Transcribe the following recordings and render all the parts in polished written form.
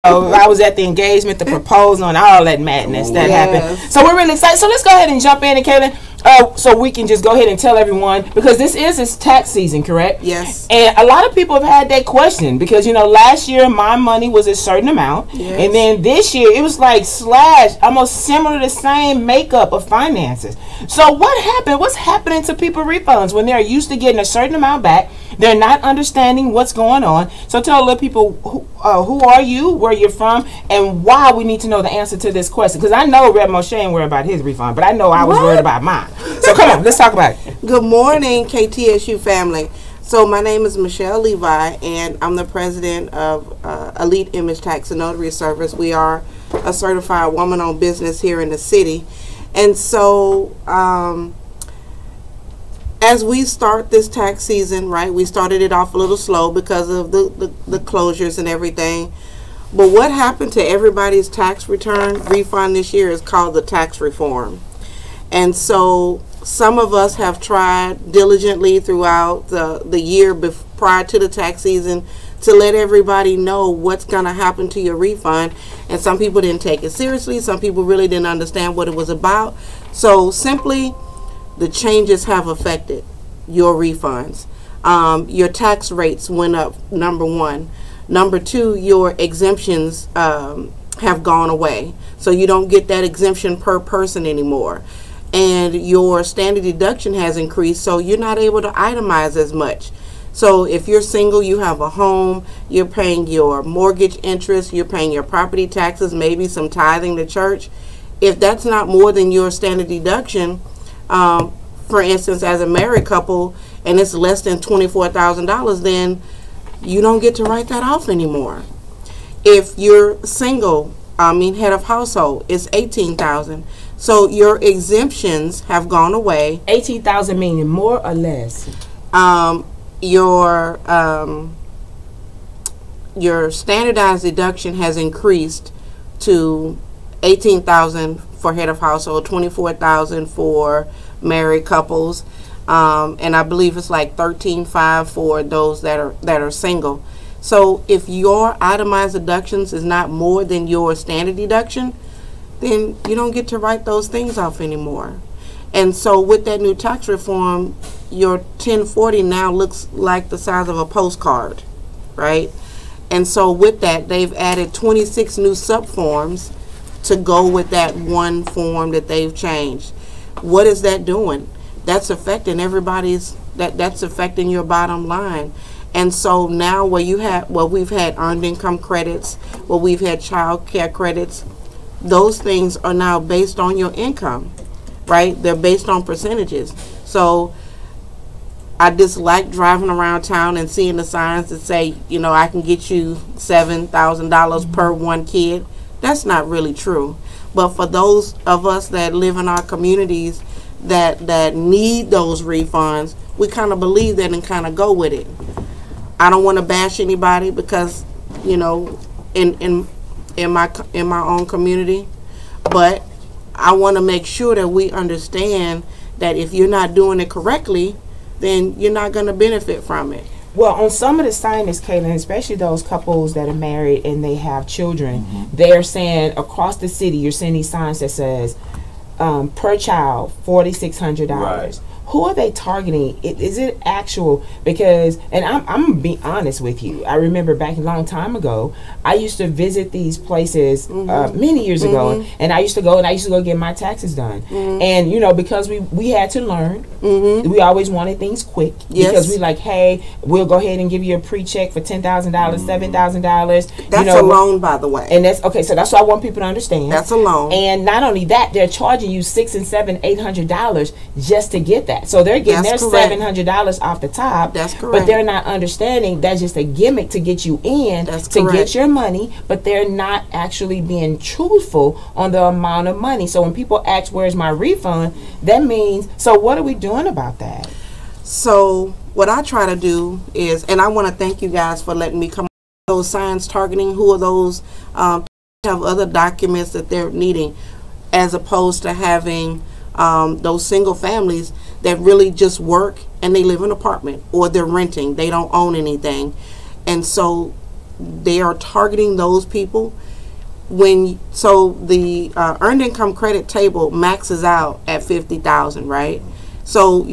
I was at the engagement, the proposal, and all that madness that happened. So we're really excited. So let's go ahead and jump in, and Kaylin, so we can just go ahead and tell everyone, because this is tax season, correct? Yes. And a lot of people have had that question because, you know, last year my money was a certain amount, and then this year it was like almost similar to the same makeup of finances. So what happened? What's happening to people refunds when they're used to getting a certain amount back? They're not understanding what's going on. So tell a little people who are you, where you're from, and why we need to know the answer to this question. Because I know Reb Moshe ain't worried about his refund, but I know I was worried about mine. So come on, let's talk about it. Good morning, KTSU family. So my name is Michelle Levi, and I'm the president of Elite Image Tax and Notary Service. We are a certified woman-owned business here in the city. And so as we start this tax season, right, we started it off a little slow because of the closures and everything. But what happened to everybody's tax return refund this year is called the tax reform. And so some of us have tried diligently throughout the year prior to the tax season to let everybody know what's going to happen to your refund. And some people didn't take it seriously. Some people really didn't understand what it was about. So simply, the changes have affected your refunds. Your tax rates went up, number one. Number two, your exemptions have gone away. So you don't get that exemption per person anymore. And your standard deduction has increased, so you're not able to itemize as much. So if you're single, you have a home, you're paying your mortgage interest, you're paying your property taxes, maybe some tithing to church. If that's not more than your standard deduction, for instance, as a married couple, and it's less than $24,000, then you don't get to write that off anymore. If you're single, head of household, it's $18,000. So your exemptions have gone away. $18,000 meaning more or less? Your standardized deduction has increased to $18,000 for head of household, $24,000 for married couples, and I believe it's like $13,500 for those that are single. So if your itemized deductions is not more than your standard deduction, then you don't get to write those things off anymore. And so with that new tax reform, your 1040 now looks like the size of a postcard, right? And so with that, they've added 26 new subforms to go with that one form that they've changed. What is that doing? That's affecting everybody's, that's affecting your bottom line. And so now we've had earned income credits, we've had child care credits, those things are now based on your income, right? They're based on percentages. So I dislike driving around town and seeing the signs that say, you know, I can get you $7,000 per one kid. That's not really true. But for those of us that live in our communities that need those refunds, we kind of believe that and kind of go with it. I don't want to bash anybody because, you know, in my own community, but I want to make sure that we understand that if you're not doing it correctly, then you're not going to benefit from it. Well, on some of the signage, Kaylin, especially those couples that are married and they have children, they're saying across the city, you're seeing these signs that says per child $4,600. Right. Who are they targeting? Is it actual? Because, and I'm going to be honest with you. I remember back a long time ago, I used to visit these places many years ago, and I used to go get my taxes done. And, you know, because we had to learn, we always wanted things quick. Because we like, hey, we'll go ahead and give you a pre-check for $10,000, $7,000. That's a loan, by the way. And that's, okay, so that's what I want people to understand. That's a loan. And not only that, they're charging you $600 and $700, $800 just to get that. So they're getting their $700 off the top. That's correct. But they're not understanding that's just a gimmick to get you in, to get your money, but they're not actually being truthful on the amount of money. So when people ask, where's my refund, that means, so what are we doing about that? So what I try to do is, and I want to thank you guys for letting me come up with those signs targeting who are those have other documents that they're needing, as opposed to having those single families that really just work and they live in an apartment or they're renting. They don't own anything. And so they are targeting those people. So the earned income credit table maxes out at 50,000, right? So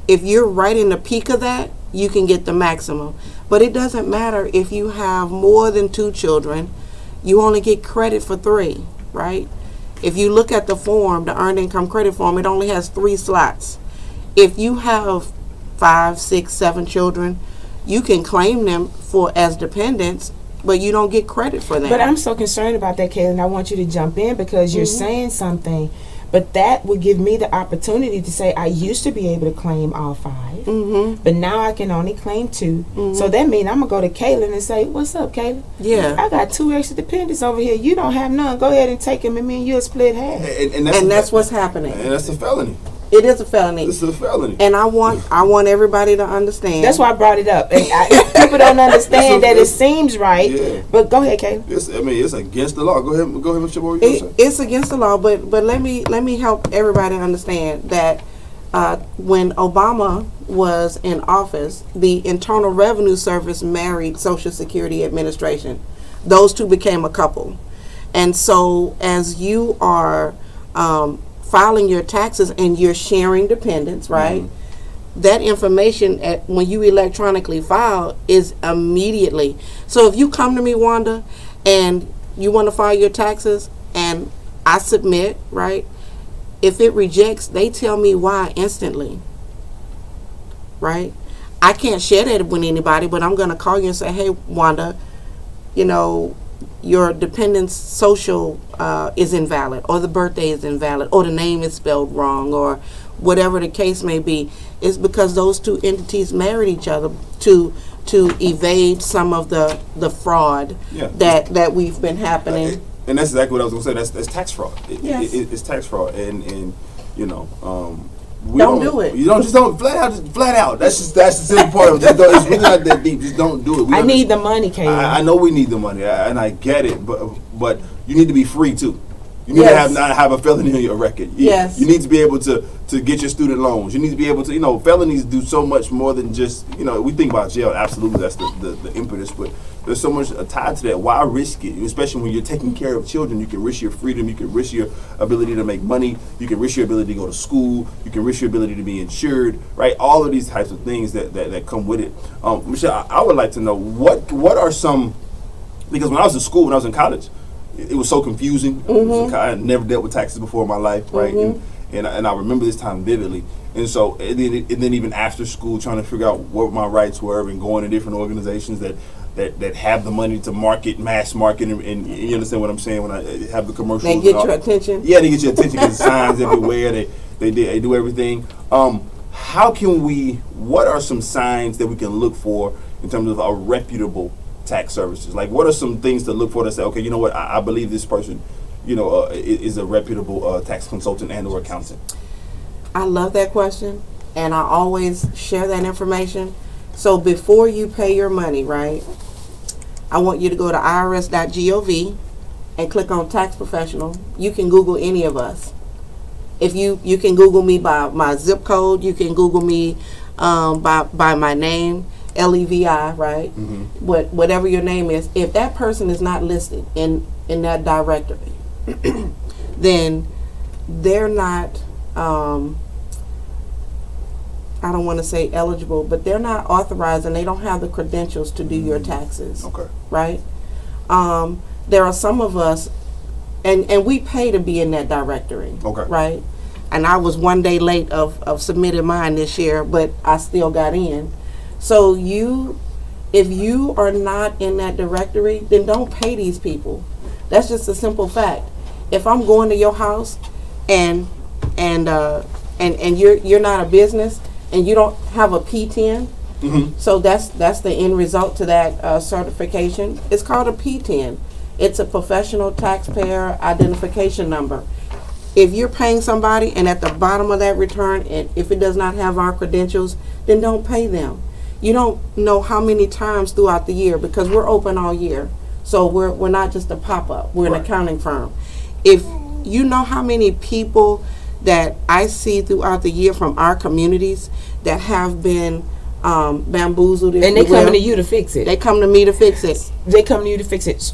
if you're right in the peak of that, you can get the maximum. But it doesn't matter if you have more than 2 children, you only get credit for 3, right? If you look at the form, the earned income credit form, it only has 3 slots. If you have 5, 6, 7 children, you can claim them as dependents, but you don't get credit for them. But I'm so concerned about that, Kaylin. I want you to jump in because you're saying something, but that would give me the opportunity to say I used to be able to claim all 5, but now I can only claim 2. So that means I'm going to go to Kaylin and say, what's up, Kaylin? Yeah. I got 2 extra dependents over here. You don't have none. Go ahead and take them, and me and you'll split half. And that's what's happening. And that's a felony. It is a felony. It's a felony. And I want everybody to understand. That's why I brought it up. And people don't understand that it seems right. Yeah. But go ahead, Kay. It's against the law. Go ahead, Mr. Boy. It's against the law, but let me help everybody understand that when Obama was in office, the Internal Revenue Service married Social Security Administration. Those two became a couple. And so as you are filing your taxes and you're sharing dependents, right? That information when you electronically file is immediately. So if you come to me, Wanda, and you want to file your taxes and I submit, right? If it rejects, they tell me why instantly, right? I can't share that with anybody, but I'm going to call you and say, hey, Wanda, your dependent's social is invalid, or the birthday is invalid, or the name is spelled wrong, or whatever the case may be. It's because those two entities married each other to evade some of the fraud that we've been happening. And that's exactly what I was going to say. That's tax fraud. It's tax fraud, and we don't do it. You don't flat out. That's the simple part of it. It's really not that deep. Just don't do it. I need the money, Kayla. I know we need the money, and I get it, but you need to be free too. You need to not have a felony on your record. You need to be able to get your student loans. You need to be able to, felonies do so much more than just, we think about jail. Absolutely, that's the impetus, but there's so much tied to that. Why risk it? Especially when you're taking care of children, you can risk your freedom. You can risk your ability to make money. You can risk your ability to go to school. You can risk your ability to be insured, right? All of these types of things that come with it. Michelle, I would like to know what are some, because when I was in school, when I was in college, it was so confusing. I had never dealt with taxes before in my life, right? And I remember this time vividly. And so, and then even after school, trying to figure out what my rights were, and going to different organizations that have the money to mass market, and you understand what I'm saying when I have the commercials. They get your attention. Yeah, they get your attention because signs everywhere. They do everything. What are some signs that we can look for in terms of a reputable tax services? Like, what are some things to look for to say, okay, you know what, I believe this person, is a reputable tax consultant and or accountant? I love that question, and I always share that information. So before you pay your money, right, I want you to go to irs.gov and click on tax professional. You can Google any of us. If you can Google me by my zip code, you can Google me by my name, Levi, right? Whatever your name is. If that person is not listed in that directory, then they're not, I don't want to say eligible, but they're not authorized and they don't have the credentials to do your taxes. Okay. Right? There are some of us, and we pay to be in that directory. Okay. Right? And I was one day late of submitting mine this year, but I still got in. So if you are not in that directory, then don't pay these people. That's just a simple fact. If I'm going to your house and you're not a business and you don't have a P10, so that's the end result to that certification. It's called a P10. It's a professional taxpayer identification number. If you're paying somebody and at the bottom of that return, and if it does not have our credentials, then don't pay them. You don't know how many times throughout the year, because we're open all year. So we're not just a pop-up. We're an accounting firm. If you know how many people that I see throughout the year from our communities that have been bamboozled. And they coming to you to fix it. They come to me to fix it. They come to you to fix it.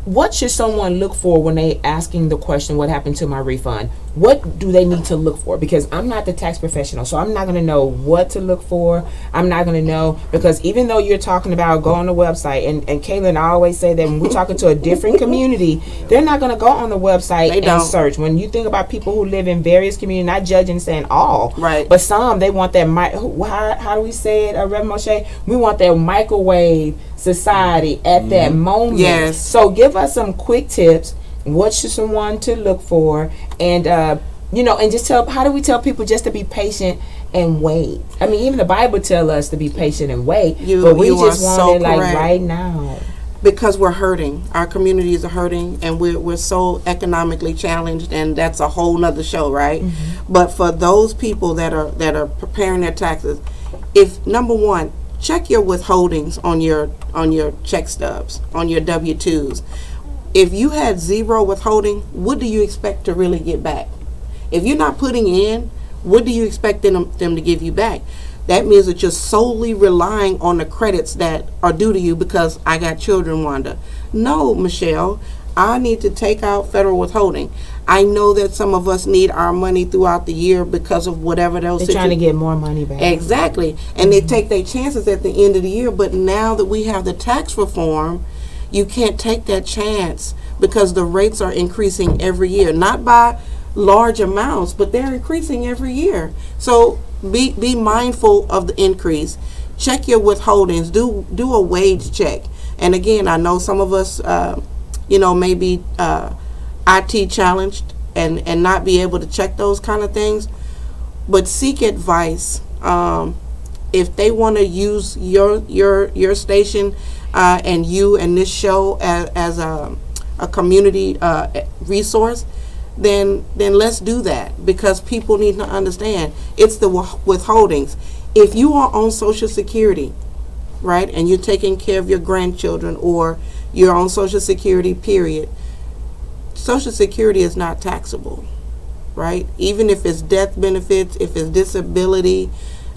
What should someone look for when they asking the question, what happened to my refund? What do they need to look for? Because I'm not the tax professional, so I'm not going to know what to look for. I'm not going to know, because even though you're talking about go on the website, and Kaylin, I always say that when we're talking to a different community, they're not going to go on the website and search. When you think about people who live in various communities, not judging saying all, right, but some, they want that, how do we say it, Reverend Moshe? We want that microwave society at that moment. Yes. So give us some quick tips. What should someone to look for? And and just how do we tell people just to be patient and wait? I mean, even the Bible tells us to be patient and wait, but we just want it like right now. Because we're hurting. Our communities are hurting, and we're so economically challenged, and that's a whole nother show, right? But for those people that are preparing their taxes, if number one, check your withholdings on your check stubs, on your W-2s. If you had zero withholding, what do you expect to really get back? If you're not putting in, what do you expect them to give you back? That means that you're solely relying on the credits that are due to you because I got children, Wanda. No, Michelle, I need to take out federal withholding. I know that some of us need our money throughout the year because of whatever those they're trying to get more money back. Exactly. And they take their chances at the end of the year. But now that we have the tax reform, you can't take that chance because the rates are increasing every year. Not by large amounts, but they're increasing every year. So be mindful of the increase. Check your withholdings. Do a wage check. And again, I know some of us may be IT challenged and not be able to check those kind of things, but seek advice. If they want to use your station and you and this show as a community resource, then let's do that, because people need to understand it's the withholdings. If you are on Social Security, right, and you're taking care of your grandchildren, or you're on Social Security, period, Social Security is not taxable, right? Even if it's death benefits, if it's disability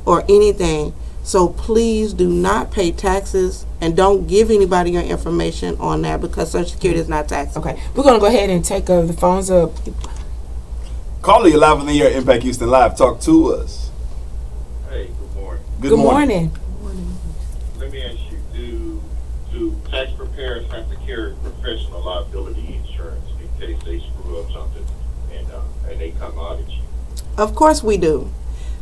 or anything. So please do not pay taxes, and don't give anybody your information on that, because Social Security is not taxable. Okay, we're going to go ahead and take the phones up. Caller, you're live on the air, Impact Houston Live. Talk to us. Hey, good morning. Good morning. Let me ask you, do tax preparers have to carry professional liability insurance in case they screw up something and they come audit you? Of course we do.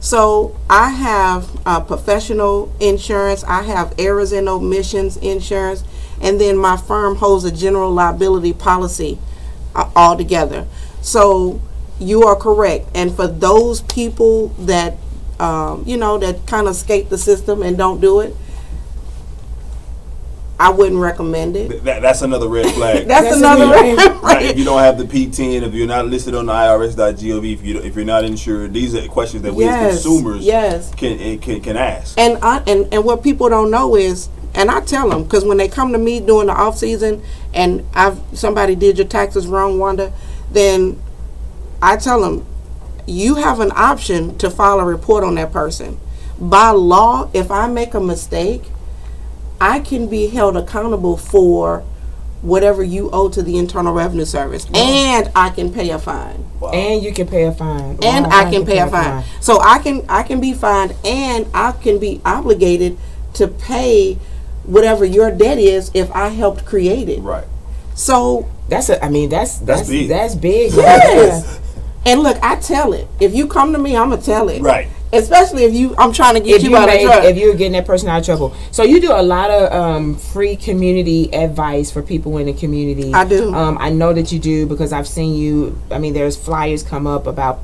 So I have professional insurance, I have errors and omissions insurance, and then my firm holds a general liability policy altogether. So you are correct. And for those people that that kind of skate the system and don't do it, I wouldn't recommend it. That's another red flag. That's another red flag. Right. If you don't have the P10, if you're not listed on the IRS.gov, if you're not insured, these are questions that we as consumers can ask. And what people don't know is, and I tell them, because when they come to me during the off season and somebody did your taxes wrong, Wanda, then I tell them, you have an option to file a report on that person. By law, if I make a mistake, I can be held accountable for whatever you owe to the Internal Revenue Service, and I can pay a fine. Wow. And you can pay a fine. And I can pay a fine. So I can be fined, and I can be obligated to pay whatever your debt is if I helped create it. Right. So that's big. That's big. Yes. And look, I tell it. If you come to me, I'm gonna tell it. Right. Especially if I'm trying to get you out of trouble. If you're getting that person out of trouble. So you do a lot of free community advice for people in the community. I do. I know that you do, because I've seen you. I mean, there's flyers come up about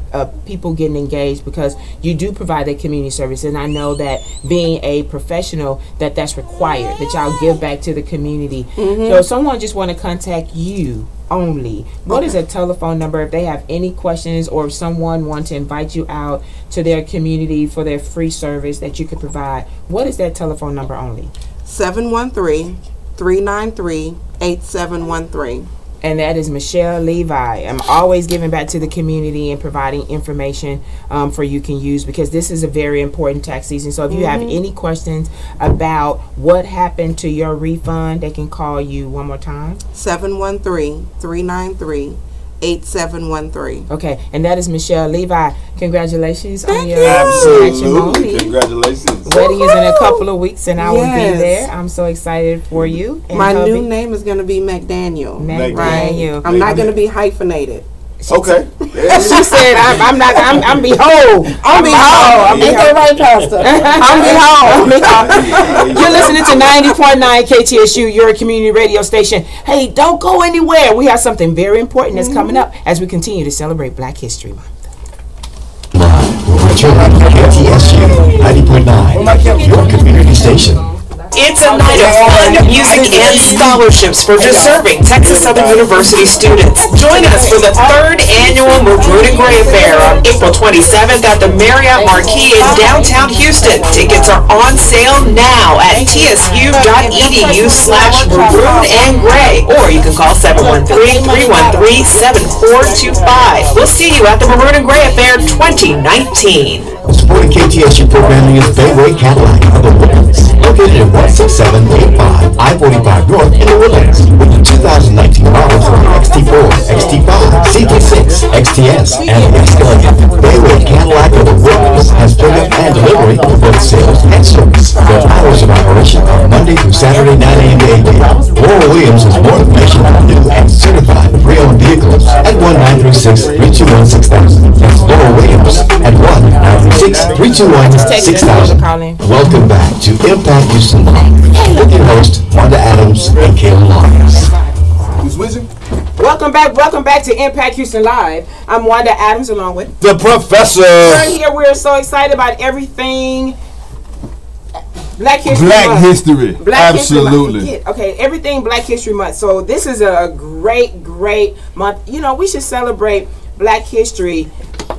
people getting engaged, because you do provide that community service. And I know that being a professional, that's required, that y'all give back to the community. Mm-hmm. So if someone just want to contact you only, what is a telephone number if they have any questions, or if someone wants to invite you out to their community for their free service that you could provide? What is that telephone number only? 713-393-8713. and that is Michelle Levi. I'm always giving back to the community and providing information for you can use, because this is a very important tax season. So if you have any questions about what happened to your refund, they can call you one more time. 713-393-8713. Okay, and that is Michelle Levi. Congratulations on your Absolutely. Congratulations. Wedding is in a couple of weeks, and I will be there. I'm so excited for you. And my new name is going to be McDaniel. McDaniel. I'm not going to be hyphenated. Okay. She said, "I'm not. I'm behold. I'm behold. Ain't that right, Pastor? I'm behold. You're listening to 90.9 KTSU, your community radio station. Hey, don't go anywhere. We have something very important that's coming up as we continue to celebrate Black History Month. KTSU 90.9, your community station. It's a night of fun, music, and scholarships for deserving Texas Southern University students. Join us for the 3rd annual Maroon and Gray Affair on April 27th at the Marriott Marquis in downtown Houston. Tickets are on sale now at tsu.edu/maroon and gray, or you can call 713-313-7425. We'll see you at the Maroon and Gray Affair 2019. Supporting KTSU programming is Bayway Cadillac of the Woodlands, located at 16785 I-45 North in the Woodlands, with the 2019 models of XT4, XT5, CT6, XTS, and the Escalade. Bayway Cadillac of the Woodlands has pickup and delivery for both sales and service. Their hours of operation are Monday through Saturday, 9 a.m. to 8 a.m. Laura Williams has more information on new and certified pre-owned vehicles at 1-936-321-6000. That's Laura Williams at 1-936-321-6000. Welcome back to Impact Houston Live with your host, Wanda Adams and Kayla Lyons. Who's with you? Welcome back to Impact Houston Live. I'm Wanda Adams along with The Professor. Right here, we're so excited about everything Black History Month. Absolutely. History Month. Okay, everything Black History Month. So this is a great month. You know, we should celebrate Black history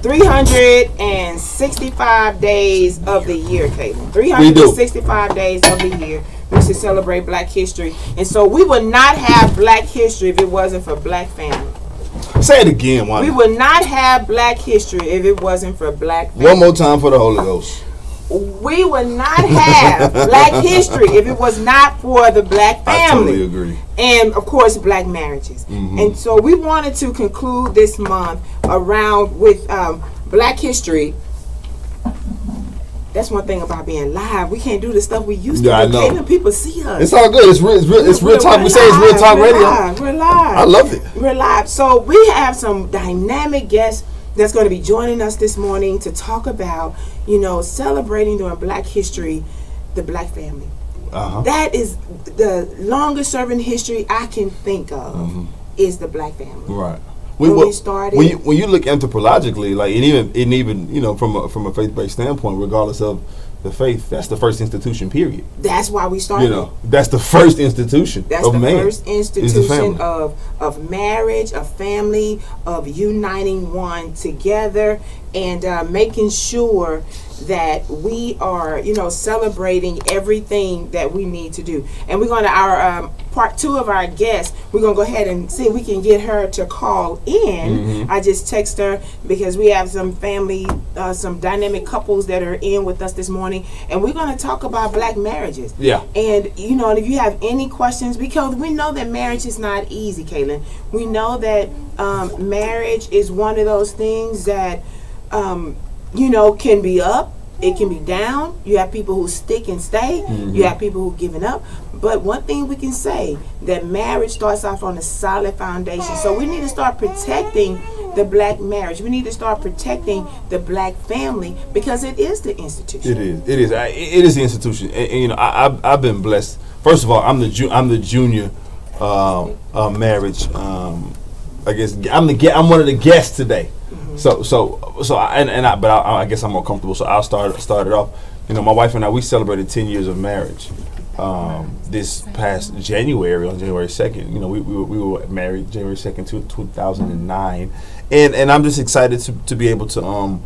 365 days of the year, Caitlin. 365 days of the year. We should celebrate Black history. And so we would not have Black history if it wasn't for Black family. Say it again, Wanda. We would not have Black history if it wasn't for Black family. One more time for the Holy Ghost. We would not have Black history if it was not for the Black family. I totally agree. And of course, Black marriages. And so we wanted to conclude this month around with Black history. That's one thing about being live. We can't do the stuff we used to do. I know. Caitlin, people see us. It's all good. It's real talk. We say it's real talk radio. We're live. I love it. We're live. So we have some dynamic guests that's going to be joining us this morning to talk about, you know, celebrating during Black history, the Black family. That is the longest serving history I can think of is the Black family. Right. When we started, when you look anthropologically, like and even you know from a faith-based standpoint, regardless of the faith, that's the first institution. Period. That's why we started. You know, that's the first institution. That's of the man. first institution of marriage, of family, of uniting one together, and making sure that we are, you know, celebrating everything that we need to do. And we're going to our part 2 of our guest. We're going to go ahead and see if we can get her to call in. I just text her because we have some family, some dynamic couples that are in with us this morning, and we're going to talk about Black marriages. Yeah. And you know, if you have any questions, because we know that marriage is not easy, Caitlin. We know that marriage is one of those things that you know, can be up, it can be down. You have people who stick and stay. You have people who giving up. But one thing we can say, that marriage starts off on a solid foundation. So we need to start protecting the Black marriage. We need to start protecting the Black family, because it is the institution. It is the institution. And you know, I've been blessed. First of all, I'm the junior marriage. I guess I'm one of the guests today. I guess I'm more comfortable. So I'll start it off. You know, my wife and I, we celebrated 10 years of marriage this past January, on January 2nd. You know, we were married January 2nd, 2009, and I'm just excited to be able to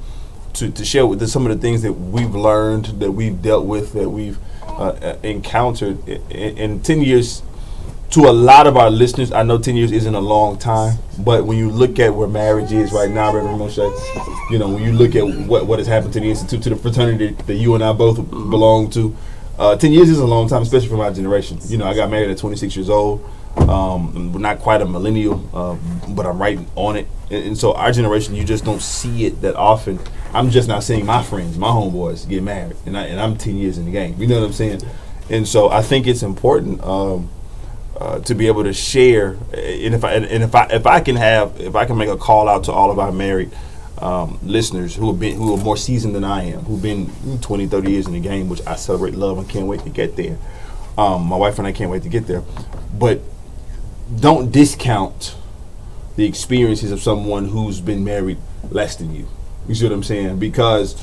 share with some of the things that we've learned, that we've dealt with, that we've encountered in 10 years. to a lot of our listeners, I know 10 years isn't a long time, but when you look at where marriage is right now, Reverend Moshe, you know, when you look at what has happened to the Institute, to the fraternity that you and I both belong to, 10 years is a long time, especially for my generation. You know, I got married at 26 years old. I'm not quite a millennial, but I'm right on it. And so our generation, you just don't see it that often. I'm just not seeing my friends, my homeboys, get married, and I'm 10 years in the game. You know what I'm saying? And so I think it's important to be able to share. And if I can make a call out to all of our married listeners who are more seasoned than I am, who've been 20, 30 years in the game, which I celebrate, love, and can't wait to get there. My wife and I can't wait to get there. But don't discount the experiences of someone who's been married less than you. You see what I'm saying? Because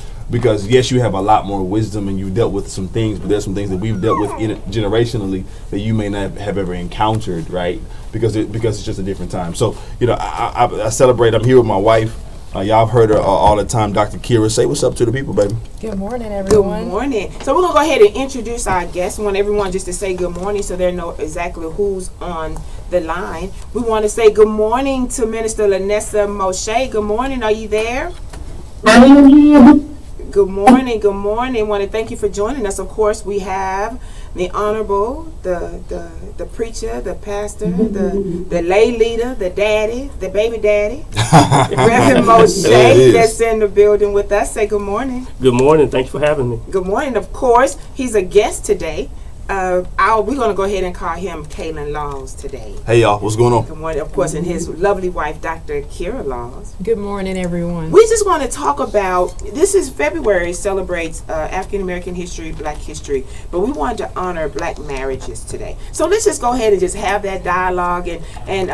yes, you have a lot more wisdom and you've dealt with some things, but there's some things that we've dealt with generationally that you may not have ever encountered, right? Because it's just a different time. So, you know, I celebrate. I'm here with my wife. Y'all have heard her all the time. Dr. Kira, say what's up to the people, baby. Good morning, everyone. Good morning. So we're going to go ahead and introduce our guests. We want everyone just to say good morning so they know exactly who's on the line. We want to say good morning to Minister Lanessa Moshe. Good morning. Are you there? Good morning. Good morning. I want to thank you for joining us. Of course, we have the honorable, the preacher, the pastor, the lay leader, the daddy, the baby daddy, Reverend Moshe, that's in the building with us. Say good morning. Good morning. Thanks for having me. Good morning. Of course, he's a guest today. We're going to go ahead and call him Kalen Laws today. Hey, y'all. What's going on? Good morning. Of course, and his lovely wife, Dr. Kira Laws. Good morning, everyone. We just want to talk about, this is February, celebrates African American history, Black history, but we wanted to honor Black marriages today. So let's just go ahead and just have that dialogue, and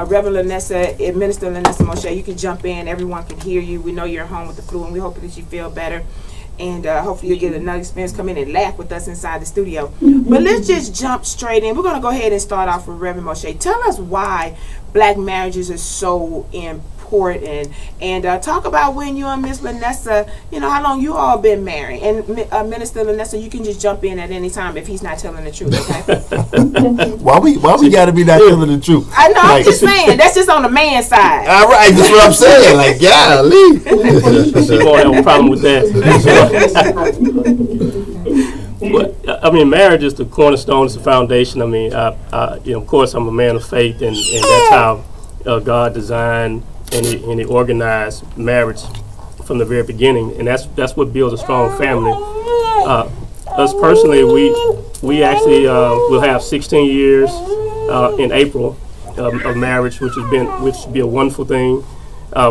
Reverend Lanessa, Minister Lanessa Moshe, you can jump in. Everyone can hear you. We know you're home with the flu, and we hope that you feel better. And hopefully you'll get another experience, come in and laugh with us inside the studio. But let's just jump straight in. We're going to go ahead and start off with Reverend Moshe. Tell us why Black marriages are so important. And talk about when you and Miss Lanessa, you know, how long you all been married. And Minister Lanessa, you can just jump in at any time if he's not telling the truth, okay? Why we got to be not telling the truth? I know, I'm just saying. That's just on the man side. All right, that's what I'm saying. Like, golly. She won't have a problem with that. Well, I mean, marriage is the cornerstone, it's the foundation. I mean, you know, of course, I'm a man of faith, and that's how God designed and he organized marriage from the very beginning, and that's what builds a strong family. Us personally, we actually will have 16 years in April of marriage, which should be a wonderful thing.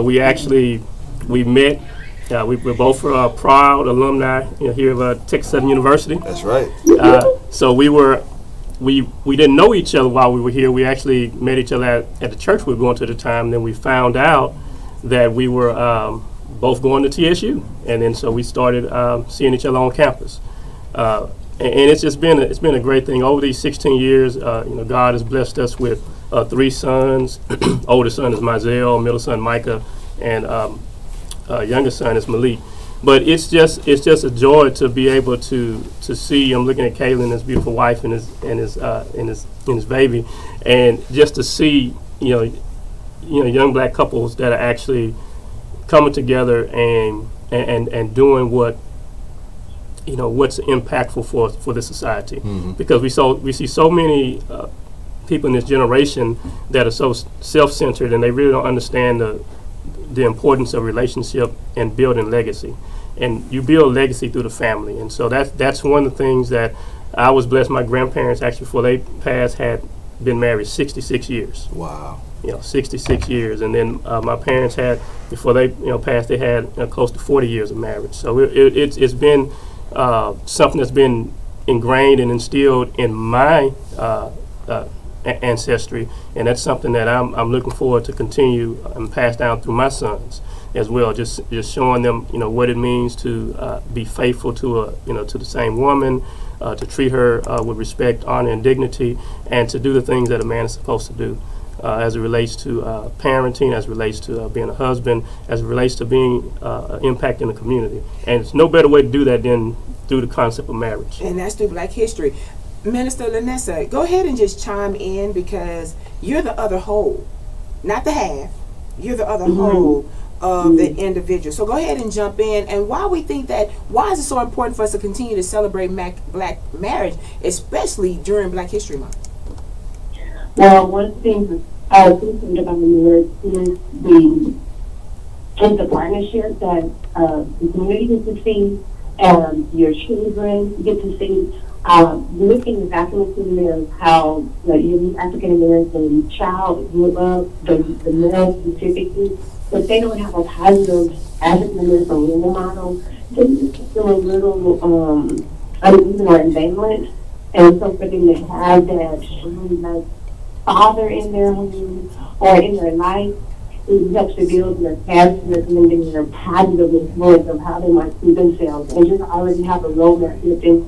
We met. We're both proud alumni, you know, here at Texas Southern University. That's right. So we didn't know each other while we were here. We actually met each other at the church we were going to at the time. And then we found out that we were both going to TSU, and then so we started seeing each other on campus. And it's been a great thing over these 16 years. You know, God has blessed us with 3 sons. Oldest son is Mizell, middle son Micah, and youngest son is Malik. But it's just a joy to be able to see. I'm looking at Kaylin, his beautiful wife, and his baby, and just to see you know young Black couples that are actually coming together and doing what what's impactful for the society. Mm-hmm. Because we see so many people in this generation that are so self-centered, and they really don't understand the importance of relationship and building legacy. And you build legacy through the family. And so that's one of the things that I was blessed. My grandparents, actually, before they passed, had been married 66 years. Wow. 66 years. And then my parents had, before they passed, they had close to 40 years of marriage. So it's been something that's been ingrained and instilled in my ancestry, and that's something that I'm looking forward to continue and pass down through my sons as well. Just showing them what it means to be faithful to to the same woman, to treat her with respect, honor, and dignity, and to do the things that a man is supposed to do as it relates to parenting, as it relates to being a husband, as it relates to being an impact in the community. And it's no better way to do that than through the concept of marriage. And that's through Black history. Minister Lanessa, go ahead and just chime in, because you're the other whole, not the half. You're the other whole of the individual. So go ahead and jump in, and why we think that, why is it so important for us to continue to celebrate black marriage, especially during Black History Month? Well, one thing I was thinking about marriage is the partnership that the community gets to see, and your children get to see. Looking at documentary of how the young African American child grew up, the male specifically, but they don't have a positive African American role model, they feel a little uneven or ambivalent. And so for them to have that like father in their home or in their life, it helps to build their character and their positive influence of how they might see themselves, and just already have a roadmap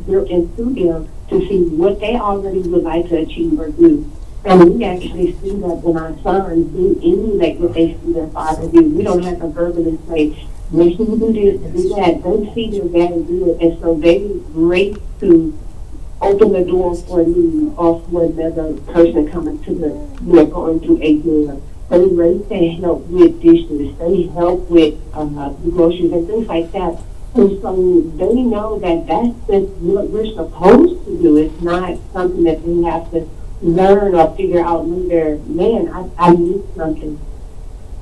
built into them to see what they already would like to achieve or do. And we actually see that when our sons do emulate what they see their father do. We don't have to verbally say, make sure you do this, do that. They see their daddy do it, and so they race to open the door for you or for another person coming to the, going through a meal. They raise to help with dishes. They help with the groceries and things like that. And so they know that that's just what we're supposed to do. It's not something that they have to learn or figure out later. Man, I need something.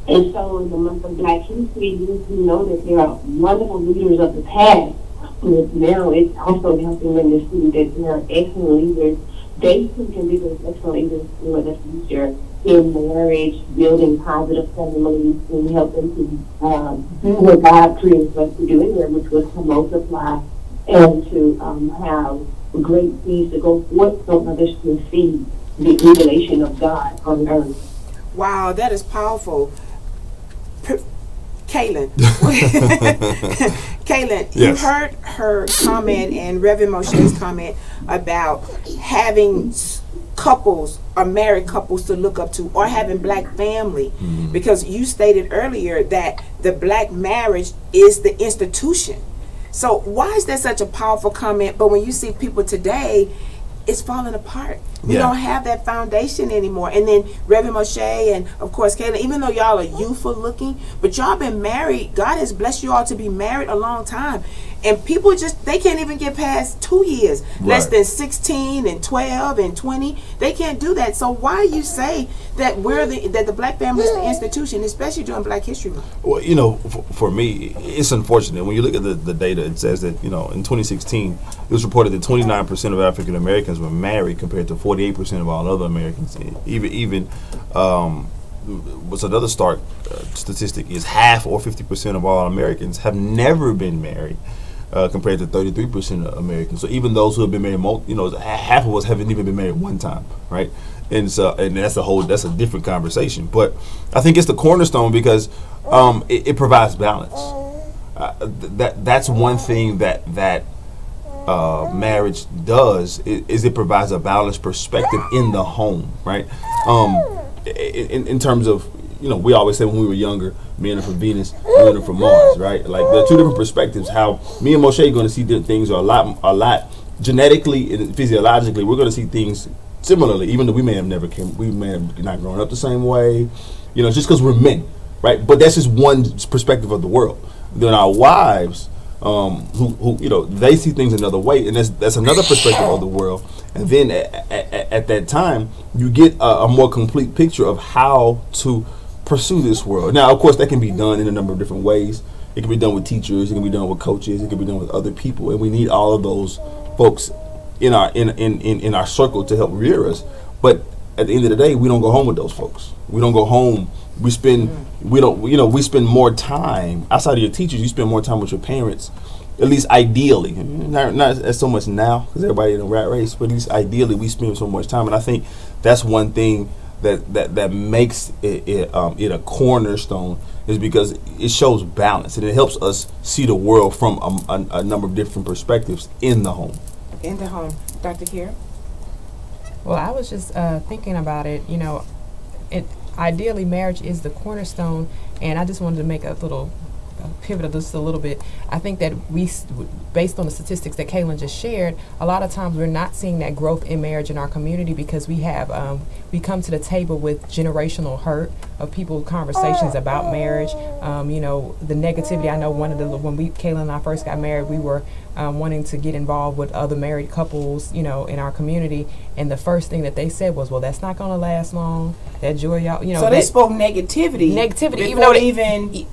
And so in the month of Black History, you know that there are wonderful leaders of the past. But now it's also helping them to see that there are excellent leaders. They can be those excellent leaders for the future in marriage, building positive families, and helping to do what God created us to do in there, which was to multiply and to have great seeds to go forth so others can see the revelation of God on earth. Wow, that is powerful. Kaylin, Kaylin, yes. You heard her comment and Reverend Moshe's comment about having couples or married couples to look up to, or having black family, because you stated earlier that the black marriage is the institution. So why is that such a powerful comment? But when you see people today, it's falling apart. We don't have that foundation anymore. And then Reverend Moshe and of course Kayla, even though y'all are youthful looking, but y'all been married. God has blessed you all to be married a long time. And people just, they can't even get past 2 years, less than 16 and 12 and 20. They can't do that. So why you say that that the black family is the institution, especially during Black History Month? Well, you know, for me, it's unfortunate. When you look at the data, it says that, you know, in 2016, it was reported that 29% of African Americans were married compared to 48% of all other Americans. Even what's another stark statistic is half or 50% of all Americans have never been married. Compared to 33% of Americans. So even those who have been married, you know, half of us haven't even been married one time, right? And so, and that's a different conversation. But I think it's the cornerstone because it provides balance. That's one thing that marriage does is it provides a balanced perspective in the home, right? In terms of, you know, we always say when we were younger, men are from Venus, women are from Mars, right? Like there are two different perspectives. How me and Moshe are going to see things are a lot genetically and physiologically. We're going to see things similarly, even though we may have not grown up the same way, you know, just because we're men, right? But that's just one perspective of the world. Then our wives, who you know, they see things another way, and that's another perspective of the world. And then at that time, you get a more complete picture of how to pursue this world. Now, of course, that can be done in a number of different ways. It can be done with teachers. It can be done with coaches. It can be done with other people, and we need all of those folks in our circle to help rear us. But at the end of the day, we don't go home with those folks. We don't go home. We spend more time outside of your teachers. You spend more time with your parents, at least ideally. Not as so much now because everybody in a rat race, but at least ideally we spend so much time. And I think that's one thing that makes it a cornerstone, is because it shows balance and it helps us see the world from a number of different perspectives in the home. In the home, Dr. Kiera? Well, I was just thinking about it. You know, ideally marriage is the cornerstone, and I just wanted to make a little pivot just a little bit. I think that based on the statistics that Kaylin just shared, a lot of times we're not seeing that growth in marriage in our community because we have we come to the table with generational hurt of people conversations about marriage. You know, the negativity. I know when Kaylin and I first got married, we were wanting to get involved with other married couples, you know, in our community, and the first thing that they said was, "Well, that's not going to last long. That joy, y'all, you know." So they spoke negativity,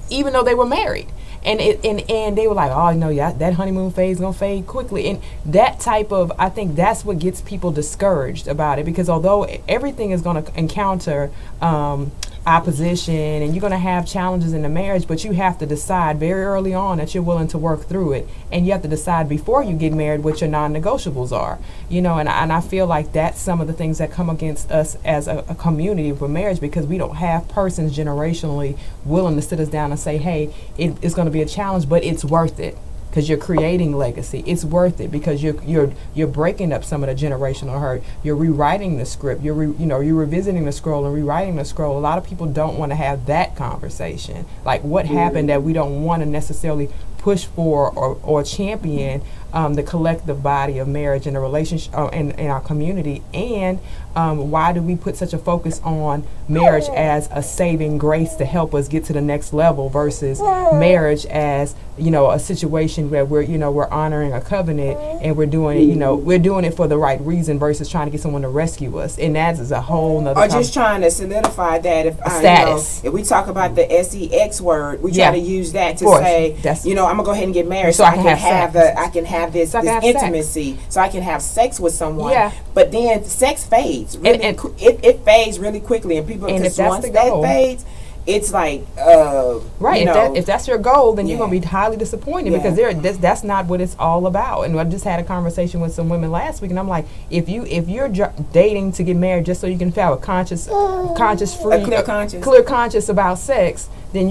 even though they were married. And they were like, oh, you know, yeah, that honeymoon phase is gonna fade quickly, and that type of, I think that's what gets people discouraged about it, because although everything is gonna encounter opposition and you're gonna have challenges in the marriage, but you have to decide very early on that you're willing to work through it, and you have to decide before you get married what your non-negotiables are, you know. And I feel like that's some of the things that come against us as a community for marriage, because we don't have persons generationally willing to sit us down and say, hey, it's going to be a challenge, but it's worth it because you're creating legacy. It's worth it because you're breaking up some of the generational hurt. You're rewriting the script. You're revisiting the scroll and rewriting the scroll. A lot of people don't want to have that conversation, like what happened that we don't want to necessarily push for or champion the collective body of marriage and the relationship in our community. And why do we put such a focus on marriage as a saving grace to help us get to the next level versus marriage as, you know, a situation where we're honoring a covenant and we're doing it for the right reason versus trying to get someone to rescue us. And that is a whole nother or just trying to solidify that status. If we talk about the sex word, we try to use that to say, you know, I'm gonna go ahead and get married so I can have this intimacy, so I can have sex with someone. Yeah. But then sex fades. It fades really quickly, and people, because once that fades, it's like right. If that's your goal, then you're gonna be highly disappointed because that's not what it's all about. And I just had a conversation with some women last week, and I'm like, if you're dating to get married just so you can have a clear conscience about sex, then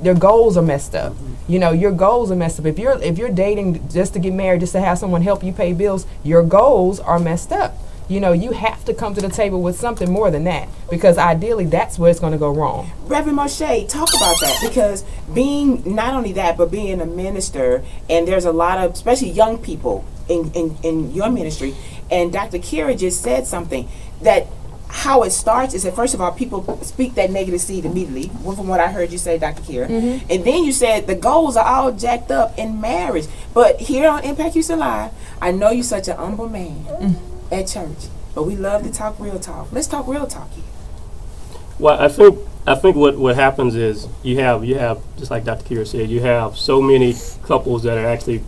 their goals are messed up. You know, your goals are messed up. If you're dating just to get married, just to have someone help you pay bills, your goals are messed up. You know, you have to come to the table with something more than that, because ideally that's where it's going to go wrong. Reverend Moshe, talk about that, because being not only that, but being a minister, and there's a lot of, especially young people in your ministry, and Dr. Kira just said something that how it starts is that, first of all, people speak that negative seed immediately, from what I heard you say, Dr. Kira. Mm-hmm. And then you said the goals are all jacked up in marriage. But here on Impact Houston Live, I know you're such an humble man at church, but we love to talk real talk. Let's talk real talk here. Well, I think what happens is you have just like Dr. Kira said, you have so many couples that are actually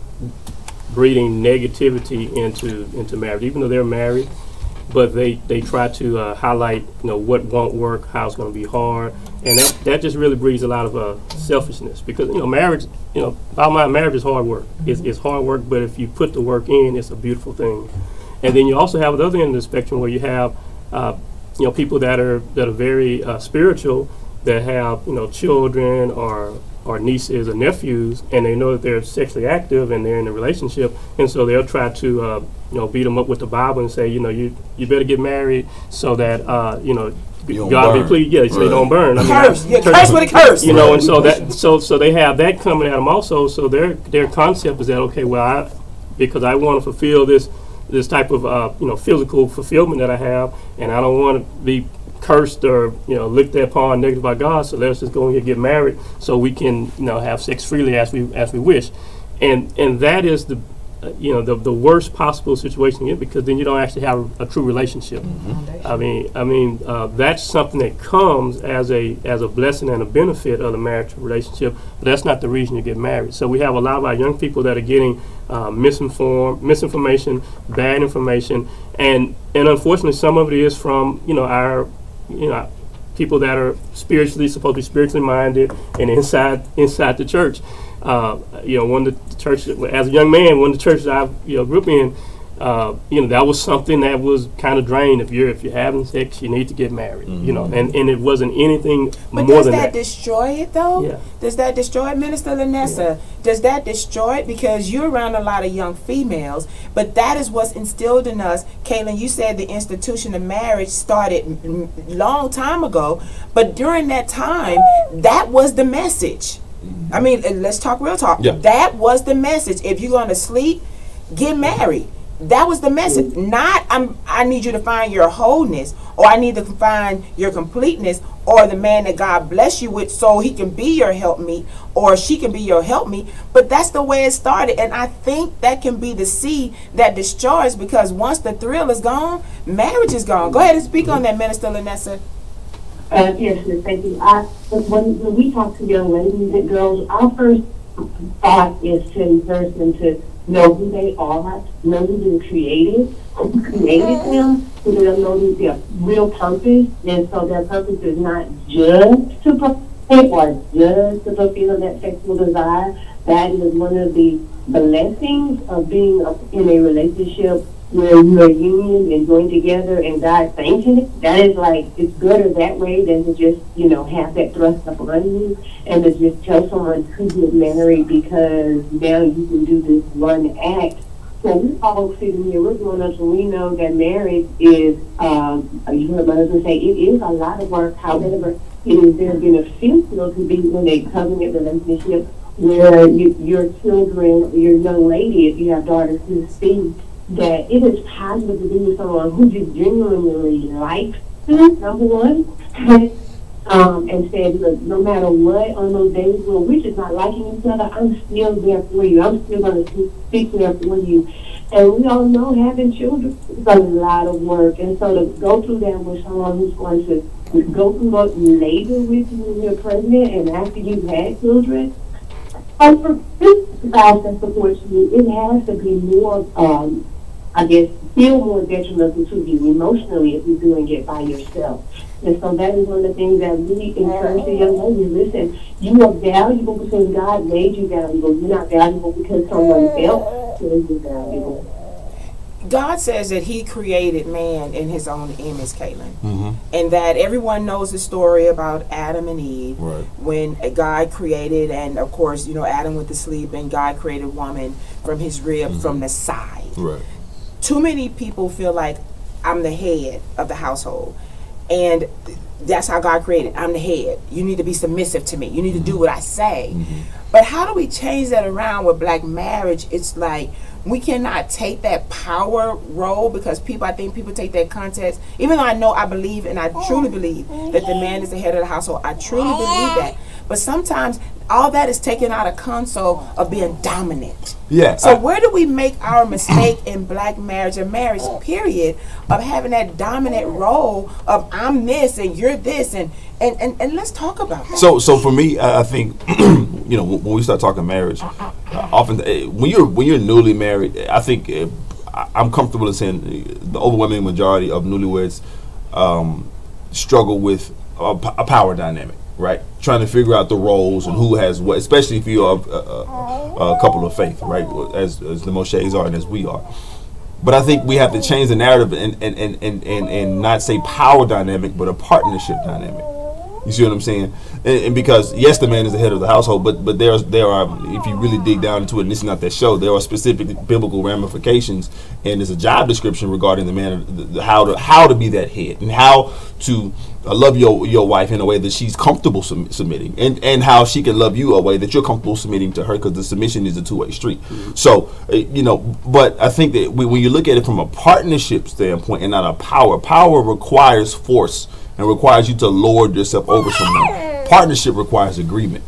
breeding negativity into marriage, even though they're married. But they try to highlight, you know, what won't work, how it's going to be hard, and that just really breeds a lot of selfishness, because, you know, marriage, you know, bottom line, marriage is hard work. It's hard work, but if you put the work in, it's a beautiful thing. And then you also have the other end of the spectrum where you have, you know, people that are very spiritual, that have, you know, children or nieces or nephews, and they know that they're sexually active and they're in a relationship, and so they'll try to you know, beat them up with the Bible and say, you know, you better get married so that you know, God be pleased. So they don't burn. I mean, curse with a curse. You know, and so they have that coming at them also. So their concept is that, okay, well, because I want to fulfill this type of you know, physical fulfillment that I have, and I don't want to be cursed or, you know, looked upon negative by God, so let's just go and get married so we can, you know, have sex freely as we wish, and that is the you know, the worst possible situation to get, because then you don't actually have a true relationship. Mm-hmm. I mean that's something that comes as a blessing and a benefit of the marriage relationship, but that's not the reason you get married. So we have a lot of our young people that are getting misinformation, bad information, and unfortunately some of it is from, you know, our, you know, people that are supposed to be spiritually minded and inside the church. You know, one of the churches, as a young man, one of the churches I grew up in, you know, that was something that was kind of drained. If you're having sex, you need to get married. Mm-hmm. You know, and it wasn't anything more than that. But does that destroy it though? Yeah. Does that destroy it, Minister Lanessa? Yeah. Does that destroy it? Because you're around a lot of young females, but that is what's instilled in us. Kaylin, you said the institution of marriage started long time ago, but during that time, that was the message. I mean, let's talk real talk. Yeah. That was the message. If you're going to sleep, get married. That was the message. Not I need you to find your wholeness, or I need to find your completeness, or the man that God bless you with so he can be your helpmeet, or she can be your helpmeet. But that's the way it started. And I think that can be the seed that destroys, because once the thrill is gone, marriage is gone. Go ahead and speak on that, Minister Lanessa. Yes, thank you. When we talk to young ladies and girls, our first thought is to encourage them to know who they are, know who they created, who created them, so they'll know their real purpose, and so their purpose is not just to protect or just to fulfill that sexual desire. That is one of the blessings of being in a relationship where you're union and joined together and God sanctioned it. That is like, it's better that way than to just, have that thrust upon you and to just tell someone to get married because now you can do this one act. So we all sitting here, we're grown ups, and we know that marriage is, you heard my husband say, it is a lot of work. However, it is very beneficial to be in a covenant relationship where your children, your young lady, if you have daughters, who see that it is possible to be with someone who just genuinely likes you, number one, and said, look, no matter what, on those days when we're just not liking each other, I'm still there for you. I'm still going to stick there for you. And we all know having children is a lot of work. And so to go through that with someone who's going to go through what labor with you when you're pregnant and after you've had children, for this spouse that supports you, it has to be more, feel more detrimental to you emotionally if you're doing it by yourself. And so that is one of the things that we encourage the young ladies. Listen, you are valuable because God made you valuable. You're not valuable because someone else made you valuable. God says that he created man in his own image, Caitlin. And that everyone knows the story about Adam and Eve. Right. When God created, and of course, Adam went to sleep and God created woman from his rib from the side. Right. Too many people feel like I'm the head of the household. And that's how God created. I'm the head. You need to be submissive to me. You need to do what I say. But how do we change that around with black marriage? It's like we cannot take that power role because I think people take that context. Even though I believe, and I truly believe that the man is the head of the household. I truly believe that. But sometimes all that is taken out of console of being dominant. Yeah. So where do we make our mistake in black marriage and marriage, period, of having that dominant role of I'm this and you're this and let's talk about it. So for me, I think when we start talking marriage, often when you're newly married, I think I'm comfortable in saying the overwhelming majority of newlyweds struggle with a power dynamic. Right, trying to figure out the roles and who has what, especially if you're a couple of faith, right, as the Moshes are and as we are. But I think we have to change the narrative and not say power dynamic, but a partnership dynamic. You see what I'm saying? And because yes, the man is the head of the household, but there are, if you really dig down into it, and this is not that show, there are specific biblical ramifications, and there's a job description regarding the man, how to be that head, and how to love your wife in a way that she's comfortable submitting, and how she can love you a way that you're comfortable submitting to her, because the submission is a two-way street. So but I think that when you look at it from a partnership standpoint and not a power requires force and requires you to lord yourself over someone. Partnership requires agreement.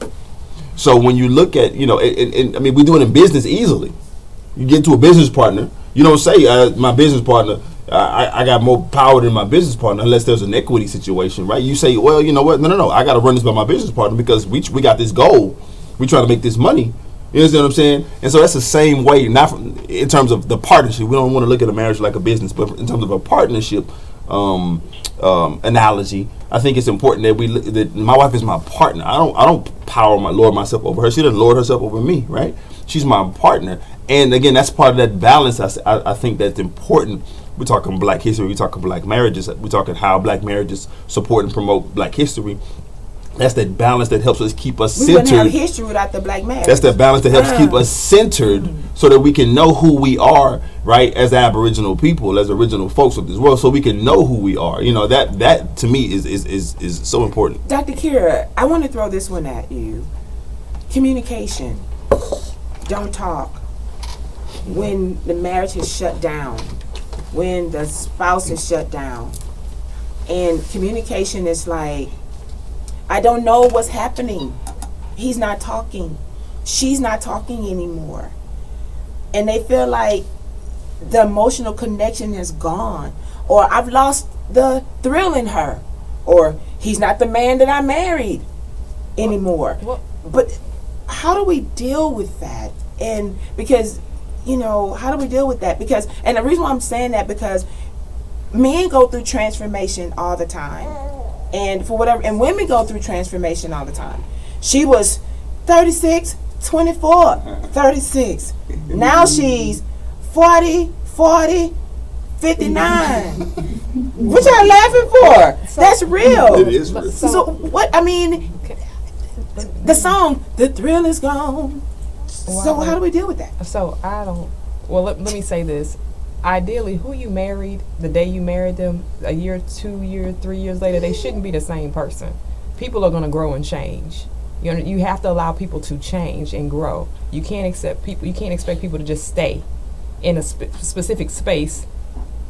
So when you look at, and I mean, we do it in business easily. You get to a business partner, you don't say, my business partner, I got more power than my business partner, unless there's an equity situation, right? You say, well, you know what? No. I got to run this by my business partner because we got this goal. We try to make this money. You understand what I'm saying? And so that's the same way, not in terms of the partnership. We don't want to look at a marriage like a business, but in terms of a partnership analogy, I think it's important that my wife is my partner. I don't lord myself over her. She doesn't lord herself over me, right? She's my partner. And again, that's part of that balance. I think that's important. We're talking black history. We're talking black marriages. We're talking how black marriages support and promote black history. That's that balance that helps us keep us centered. We wouldn't have history without the black marriage. That's that balance that helps keep us centered so that we can know who we are, right, as Aboriginal people, as original folks of this world, so we can know who we are. That to me is so important. Dr. Kira, I want to throw this one at you. Communication. Don't talk. When the marriage is shut down, when the spouse is shut down, and communication is like, I don't know what's happening. He's not talking. She's not talking anymore. And they feel like the emotional connection is gone, or I've lost the thrill in her, or he's not the man that I married anymore. But how do we deal with that? And because, how do we deal with that? Because, and the reason why I'm saying that, because men go through transformation all the time, and for whatever, and women go through transformation all the time. She was 36, 24, 36. Now she's 40, 59. What y'all laughing for? That's real. It is real. So what, the song, the thrill is gone. So how do we deal with that? So let me say this. Ideally, who you married, the day you married them, a year, 2 years, 3 years later, they shouldn't be the same person. People are going to grow and change. You have to allow people to change and grow. You can't expect people to just stay in a specific space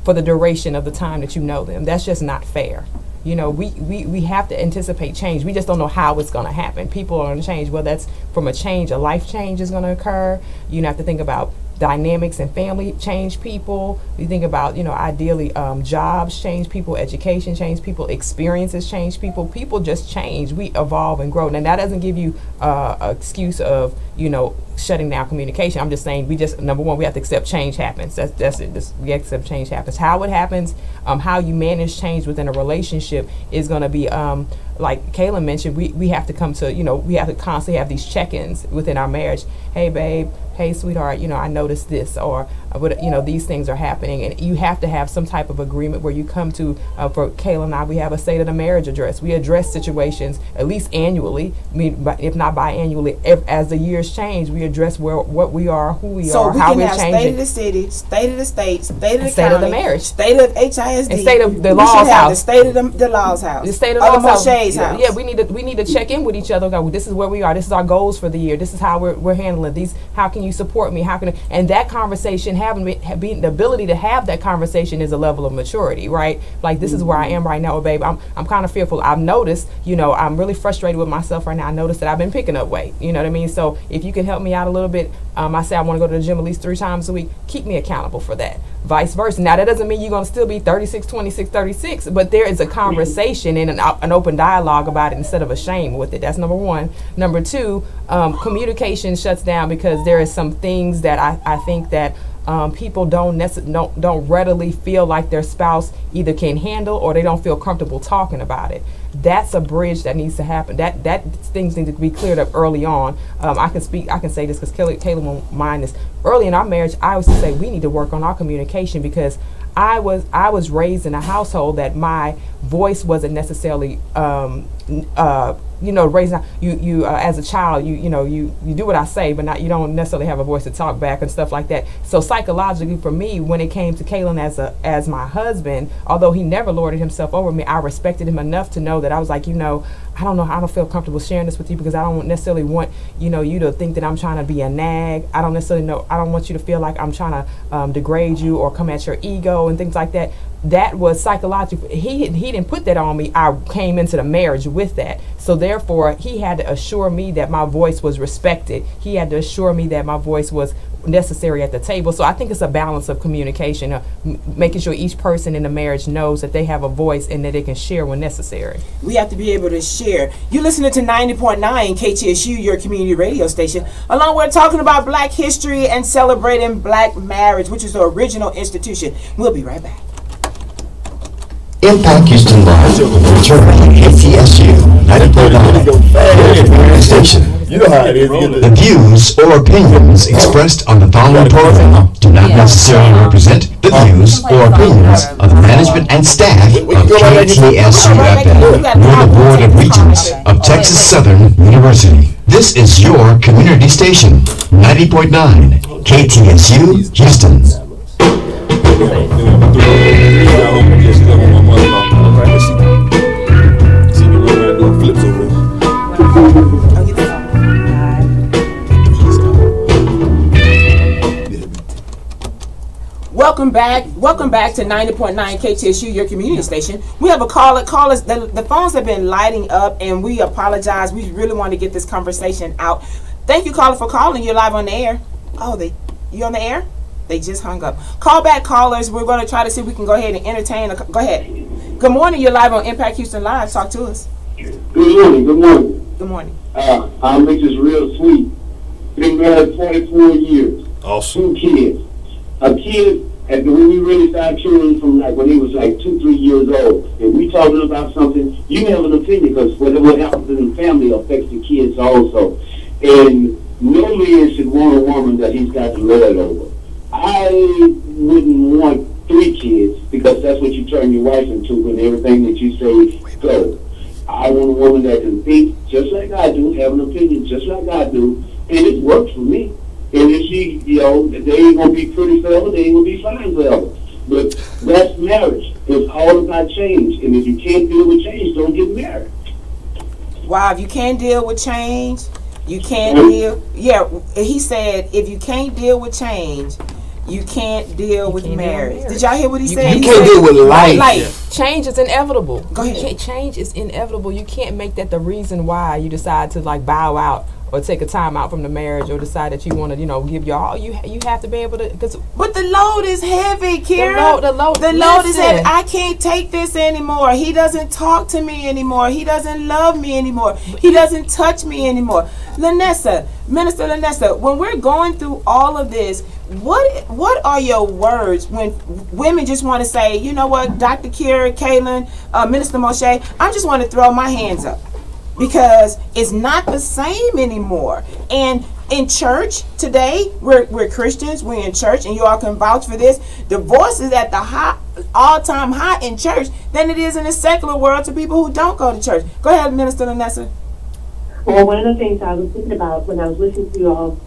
for the duration of the time that you know them. That's just not fair. We have to anticipate change. We just don't know how it's going to happen. People are going to change. Well, that's from a life change is going to occur. You have to think about dynamics and family change people. You think about, ideally jobs change people, education change people, experiences change people. People just change. We evolve and grow. Now that doesn't give you an excuse of, shutting down communication. I'm just saying number one, we have to accept change happens. That's it. We accept change happens. How it happens, how you manage change within a relationship is going to be, like Kaylin mentioned, we have to come to, we have to constantly have these check-ins within our marriage. Hey, babe. Hey, sweetheart, I noticed this, or these things are happening, and you have to have some type of agreement where you come to. For Kayla and I, we have a state of the marriage address. We address situations at least annually, if not biannually. As the years change, we address what we are, who we are, how we're changing. So we can have state of the city, state of the state, state of the county, state of the marriage, state of HISD, and state of the law's house, the state of the law's house, the state of the law's house. Yeah, we need to check in with each other. Okay, this is where we are. This is our goals for the year. This is how we're handling these. How can you support me? How can and that conversation, being the ability to have that conversation is a level of maturity, right? Like, this is where I am right now, babe. I'm kind of fearful. I've noticed, I'm really frustrated with myself right now. I noticed that I've been picking up weight. You know what I mean? So if you can help me out a little bit, I say I want to go to the gym at least 3 times a week. Keep me accountable for that. Vice versa. Now that doesn't mean you're going to still be 36, 26, 36, but there is a conversation and an open dialogue about it instead of a shame with it. That's number one. Number two, communication shuts down because there is some things that I think that people don't readily feel like their spouse either can handle or they don't feel comfortable talking about it. That's a bridge that needs to happen. That things need to be cleared up early on. I can say this because Kayla won't mind this. Early in our marriage, I used to say we need to work on our communication because I was raised in a household that my voice wasn't necessarily raised you as a child you do what I say, but you don't necessarily have a voice to talk back and stuff like that. So psychologically for me, when it came to Kalen as my husband, although he never lorded himself over me, I respected him enough to know that I was like, I don't feel comfortable sharing this with you because I don't necessarily want you to think that I'm trying to be a nag. I don't want you to feel like I'm trying to degrade you or come at your ego and things like that. That was psychological. He didn't put that on me. I came into the marriage with that. So therefore, he had to assure me that my voice was respected. He had to assure me that my voice was necessary at the table. So I think it's a balance of communication, making sure each person in the marriage knows that they have a voice and that they can share when necessary. We have to be able to share. You're listening to 90.9 KTSU, your community radio station. Along with talking about Black history and celebrating Black marriage, which is the original institution. We'll be right back. Impact Houston Live will return on KTSU 90.9 station. You know how it is. The views or opinions expressed on the following program do not necessarily represent the views or opinions of the management and staff of KTSU FM nor the Board of Regents of Texas Southern University. This is your community station, 90.9 KTSU Houston. Welcome back to 90.9 KTSU, your community station. We have a caller. Callers, the phones have been lighting up, and we apologize. We really want to get this conversation out. Thank you, caller, for calling. You're live on the air. Oh, you on the air? They just hung up. Call back, callers. We're going to try to see if we can go ahead and entertain. Go ahead. Good morning. You're live on Impact Houston Live. Talk to us. Good morning. Good morning. Good morning. I'll make this real sweet. Been married 44 years. Awesome. 2 kids. A kid, when we really started children from like when he was like 2, 3 years old, if we talking about something, you have an opinion because what happens in the family affects the kids also. And no man should want a woman that he's got to lord over. I wouldn't want 3 kids because that's what you turn your wife into when everything that you say goes. I want a woman that can think just like I do, have an opinion just like I do, and it works for me. And if she, they ain't going to be pretty forever, they ain't going to be fine forever. But that's marriage. It's all about change. And if you can't deal with change, don't get married. Wow, if you can't deal with change, you can't deal. Yeah, he said if you can't deal with change, you can't deal with marriage. Did y'all hear what he said? You can't deal with life. Change is inevitable. Go ahead. Change is inevitable. You can't make that the reason why you decide to like bow out or take a time out from the marriage or decide that you want to, give your all. You have to be able to. But the load is heavy, Kira. The load is heavy. I can't take this anymore. He doesn't talk to me anymore. He doesn't love me anymore. He doesn't touch me anymore. Minister Lanessa, when we're going through all of this, what are your words when women just want to say, you know what, Dr. Kira, Kaylin, Minister Moshe, I just want to throw my hands up because it's not the same anymore. And in church today, we're Christians, we're in church, and you all can vouch for this. Divorce is at the all-time high in church than it is in the secular world to people who don't go to church. Go ahead, Minister Lanessa. Well, one of the things I was thinking about when I was listening to you all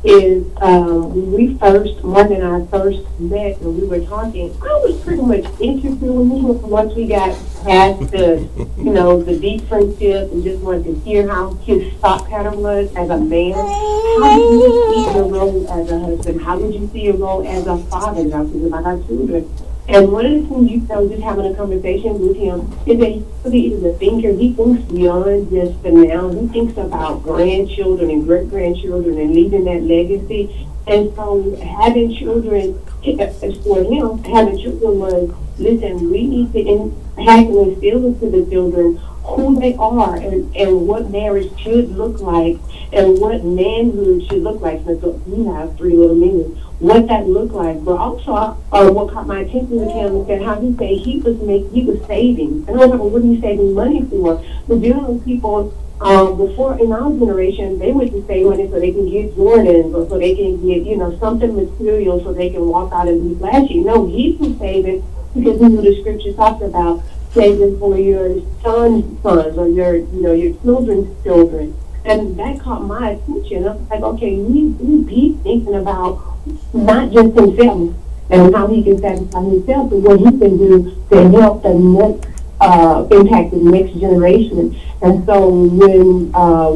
is when Mark and I first met and we were talking, I was pretty much interested in him once we got past the, the deep friendship and just wanted to hear how his thought pattern was as a man. How did you see your role as a husband? How would you see your role as a father? I was thinking about our children. And one of the things you know, just having a conversation with him is that he really is a thinker. He thinks beyond just the now. He thinks about grandchildren and great-grandchildren and leaving that legacy. And so having children, for him, having children was, listen, we need to have to instill into the children who they are and what marriage should look like and what manhood should look like. So we have 3 little men. What that looked like, but also what caught my attention with him is that how he said he was saving. And I was like, well, what are you saving money for? But generally people before in our generation, they would just save money so they can get Jordans or so they can get something material so they can walk out and be flashy. No, he was saving because he knew the scripture talks about saving for your sons or your children's children. And that caught my attention. I was like, okay, he's thinking about not just himself and how he can satisfy himself, but what he can do to help the next, impact the next generation. And so when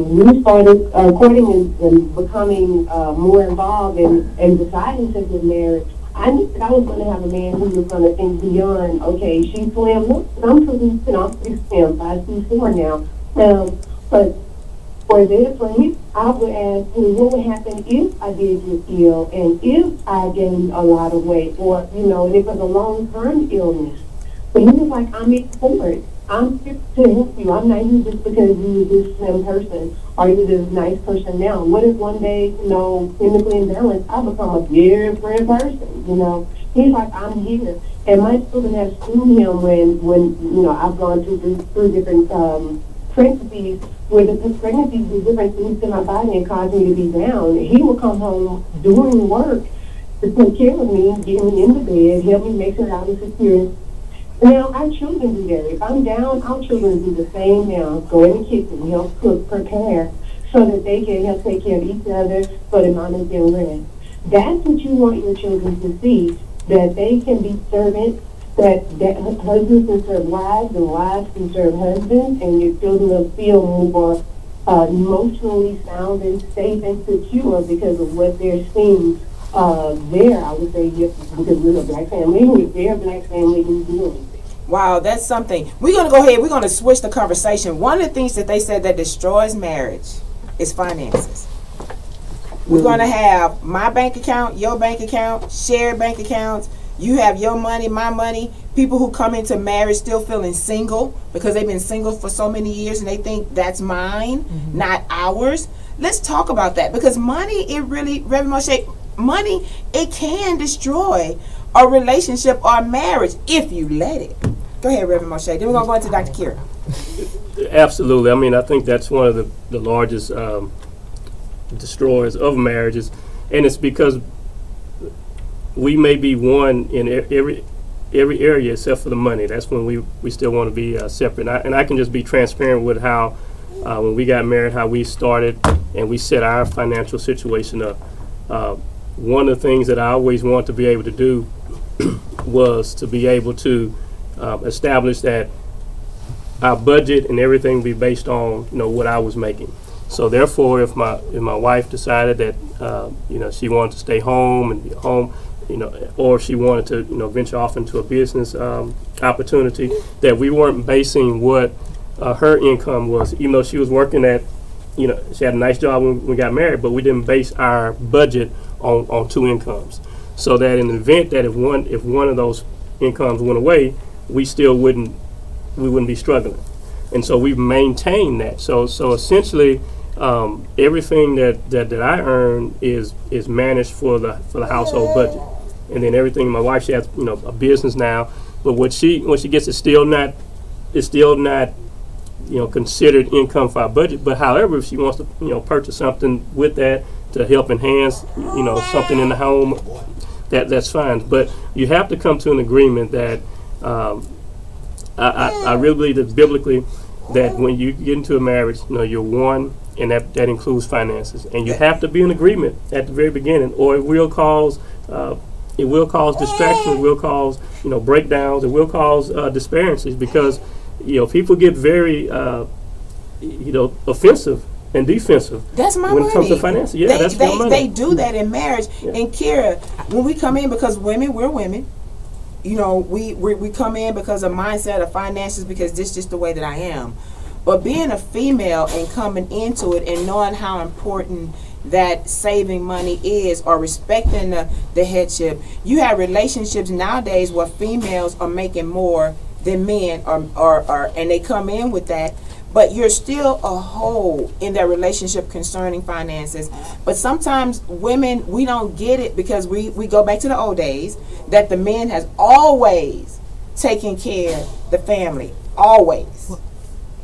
we started courting and becoming more involved and deciding to get married, I knew that I was going to have a man who was going to think beyond, okay, she's slim, look, I'm pretty, I'm 6'10", 5'4" now. But for him, I would ask, what would happen if I did get ill and if I gained a lot of weight or, and it was a long-term illness. But he was like, I'm here for it. I'm here to help you. I'm not here just because you're this slim person or you're this nice person now. What if one day, chemically imbalanced, I become a different person, He's like, I'm here. And my children have seen him when I've gone through different pregnancies where the pregnancies do different things to my body and cause me to be down. He will come home doing work to take care of me, get me in the bed, help me make sure I was secure. Now, our children do that. If I'm down, our children do the same now. Go in the kitchen, help cook, prepare, so that they can help take care of each other, so that mama can rest. That's what you want your children to see, that they can be servants, that husbands can serve wives and wives can serve husbands, and your children will feel more emotionally sound and safe and secure because of what they're seeing There, I would say yes, because we're a black family. They're a black family in New Orleans. Wow, that's something. We're going to go ahead. We're going to switch the conversation. One of the things that they said that destroys marriage is finances. We're going to have my bank account, your bank account, shared bank accounts. You have your money, my money. People who come into marriage still feeling single because they've been single for so many years and they think that's mine, not ours. Let's talk about that, because money, it really, Reverend Moshe, money, it can destroy a relationship or a marriage if you let it. Go ahead, Reverend Moshe. Then we're going to go into Dr. Kira. Absolutely. I mean, I think that's one of the largest destroyers of marriages, and it's because we may be one in every area except for the money. That's when we still want to be separate. And I can just be transparent with how when we got married, how we started and we set our financial situation up. One of the things that I always want to be able to do was to be able to establish that our budget and everything be based on what I was making. So therefore, if my wife decided that she wanted to stay home and be home, or she wanted to venture off into a business opportunity, that we weren't basing what her income was, even though she was working at, she had a nice job when we got married, but we didn't base our budget on two incomes. So that in the event that if one of those incomes went away, we wouldn't be struggling. And so we've maintained that. So essentially, everything that I earn is managed for the household budget, and then everything. My wife, she has a business now, but what she gets is still not considered income for our budget. But however, if she wants to purchase something with that to help enhance something in the home, that's fine. But you have to come to an agreement that I really believe that biblically, that when you get into a marriage, you're one, and that includes finances, and you have to be in agreement at the very beginning, or it will cause distractions, it will cause breakdowns, it will cause disparities, because people get very offensive and defensive. That's my when money. It comes to finances. Yeah, that's my money. They do that in marriage. Yeah. And Kira, when we come in, because we're women. We come in because of mindset of finances, because this is just the way that I am. But being a female and coming into it and knowing how important that saving money is, or respecting the headship. You have relationships nowadays where females are making more than men are, and they come in with that. But you're still a whole in that relationship concerning finances. But sometimes women, we don't get it, because we go back to the old days that the man has always taken care of the family, always.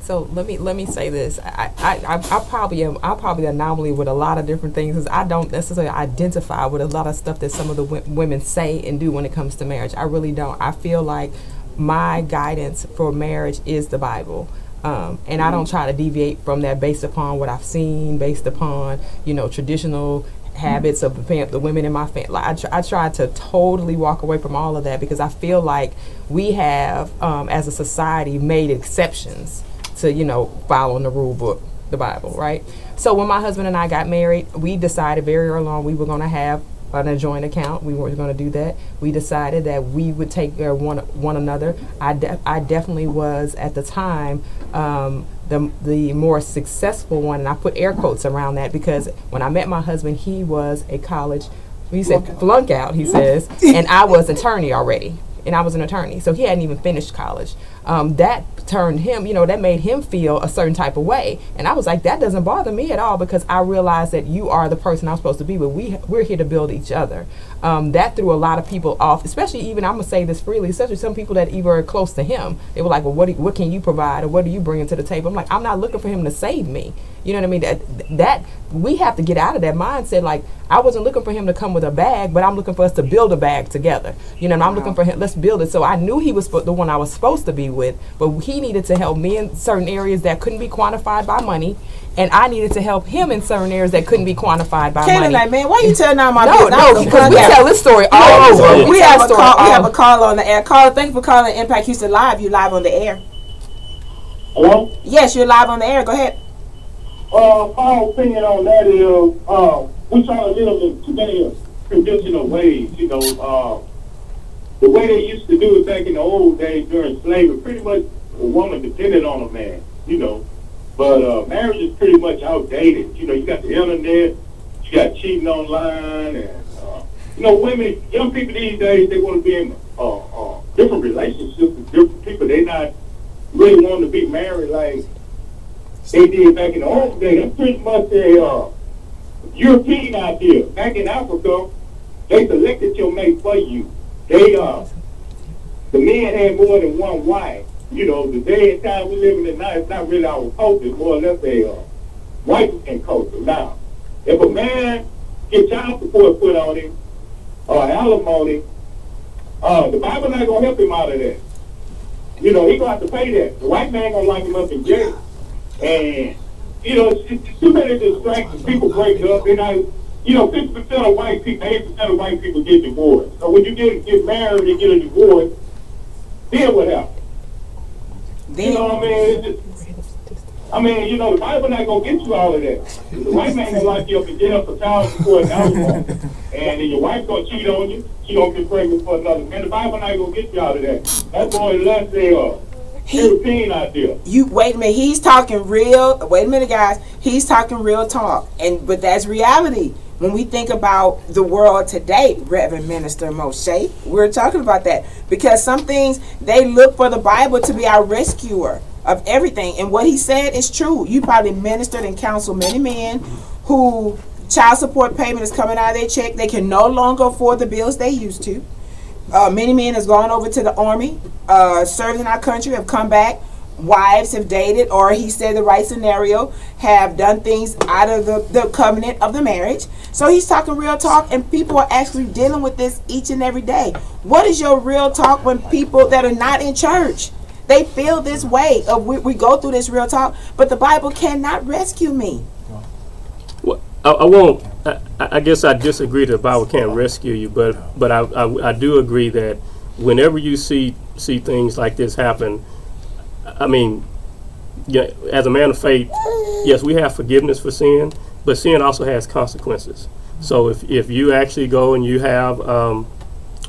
So let me say this. I probably the anomaly with a lot of different things, because I don't necessarily identify with a lot of stuff that some of the women say and do when it comes to marriage. I really don't. I feel like my guidance for marriage is the Bible. And I don't try to deviate from that based upon what I've seen, based upon traditional habits of the women in my family. I try to totally walk away from all of that, because I feel like we have, as a society, made exceptions to following the rule book, the Bible, right? So when my husband and I got married, we decided very early on we were going to have a joint account. We weren't going to do that. We decided that we would take care of one another. I definitely was at the time the more successful one, and I put air quotes around that, because when I met my husband, he was a college, he said flunk out, he says, and I was an attorney already. And I was an attorney, so he hadn't even finished college. That turned him, that made him feel a certain type of way. And I was like, that doesn't bother me at all, because I realized that you are the person I'm supposed to be with. We're here to build each other. That threw a lot of people off, especially even, I'm going to say this freely, especially some people that even are close to him. They were like, well, what can you provide, or what are you bringing to the table? I'm like, I'm not looking for him to save me. You know what I mean? That we have to get out of that mindset. Like, I wasn't looking for him to come with a bag, but I'm looking for us to build a bag together. And I'm looking for him, let's build it. So I knew he was the one I was supposed to be with, but he needed to help me in certain areas that couldn't be quantified by money, and I needed to help him in certain areas that couldn't be quantified by money. Like, man, why you telling all my business? No, because we tell this story all over. We have a call on the air. Caller, thank you for calling Impact Houston Live. You live on the air. Hello? Yes, you're live on the air. Go ahead. My opinion on that is, we try to live in today traditional ways, you know, the way they used to do it back in the old days during slavery, pretty much a woman depended on a man, you know. But marriage is pretty much outdated. You know, you got the internet, you got cheating online, and, you know, women, young people these days, they want to be in different relationships with different people. They not really wanting to be married like they did back in the old days. That's pretty much a European idea. Back in Africa, they selected your mate for you. They, the men had more than one wife. You know, the day and time we living in now, it's not really our culture. It's more or less a white man culture. Now, if a man gets child support put on him, or alimony, the Bible not going to help him out of that. You know, he going to have to pay that. The white man going to lock him up in jail. And, you know, it's too many distractions. People break up. They're not, you know, 50% of white people, 80% of white people get divorced. So when you get married and get a divorce, then what happens? You know what I mean? I mean, you know, the Bible not going to get you all of that. The white man going to lock you up in jail for child support and alimony. And then your wife going to cheat on you. She going to get pregnant for another man. The Bible not going to get you out of that. That's more or less a European idea. Wait a minute. He's talking real. Wait a minute, guys. He's talking real talk. But that's reality. When we think about the world today, Reverend Minister Moshe, we're talking about that. Because some things, they look for the Bible to be our rescuer of everything. And what he said is true. You probably ministered and counseled many men who child support payment is coming out of their check. They can no longer afford the bills they used to. Many men has gone over to the army, served in our country, have come back. Wives have dated, or he said the right scenario, have done things out of the covenant of the marriage. So he's talking real talk, and people are actually dealing with this each and every day. What is your real talk when people that are not in church, they feel this way of we go through this real talk, but the Bible cannot rescue me? Well, I won't. I guess I disagree that the Bible can't rescue you, but I do agree that whenever you see things like this happen, I mean, yeah, as a man of faith, yes, we have forgiveness for sin, but sin also has consequences. So if you actually go and you have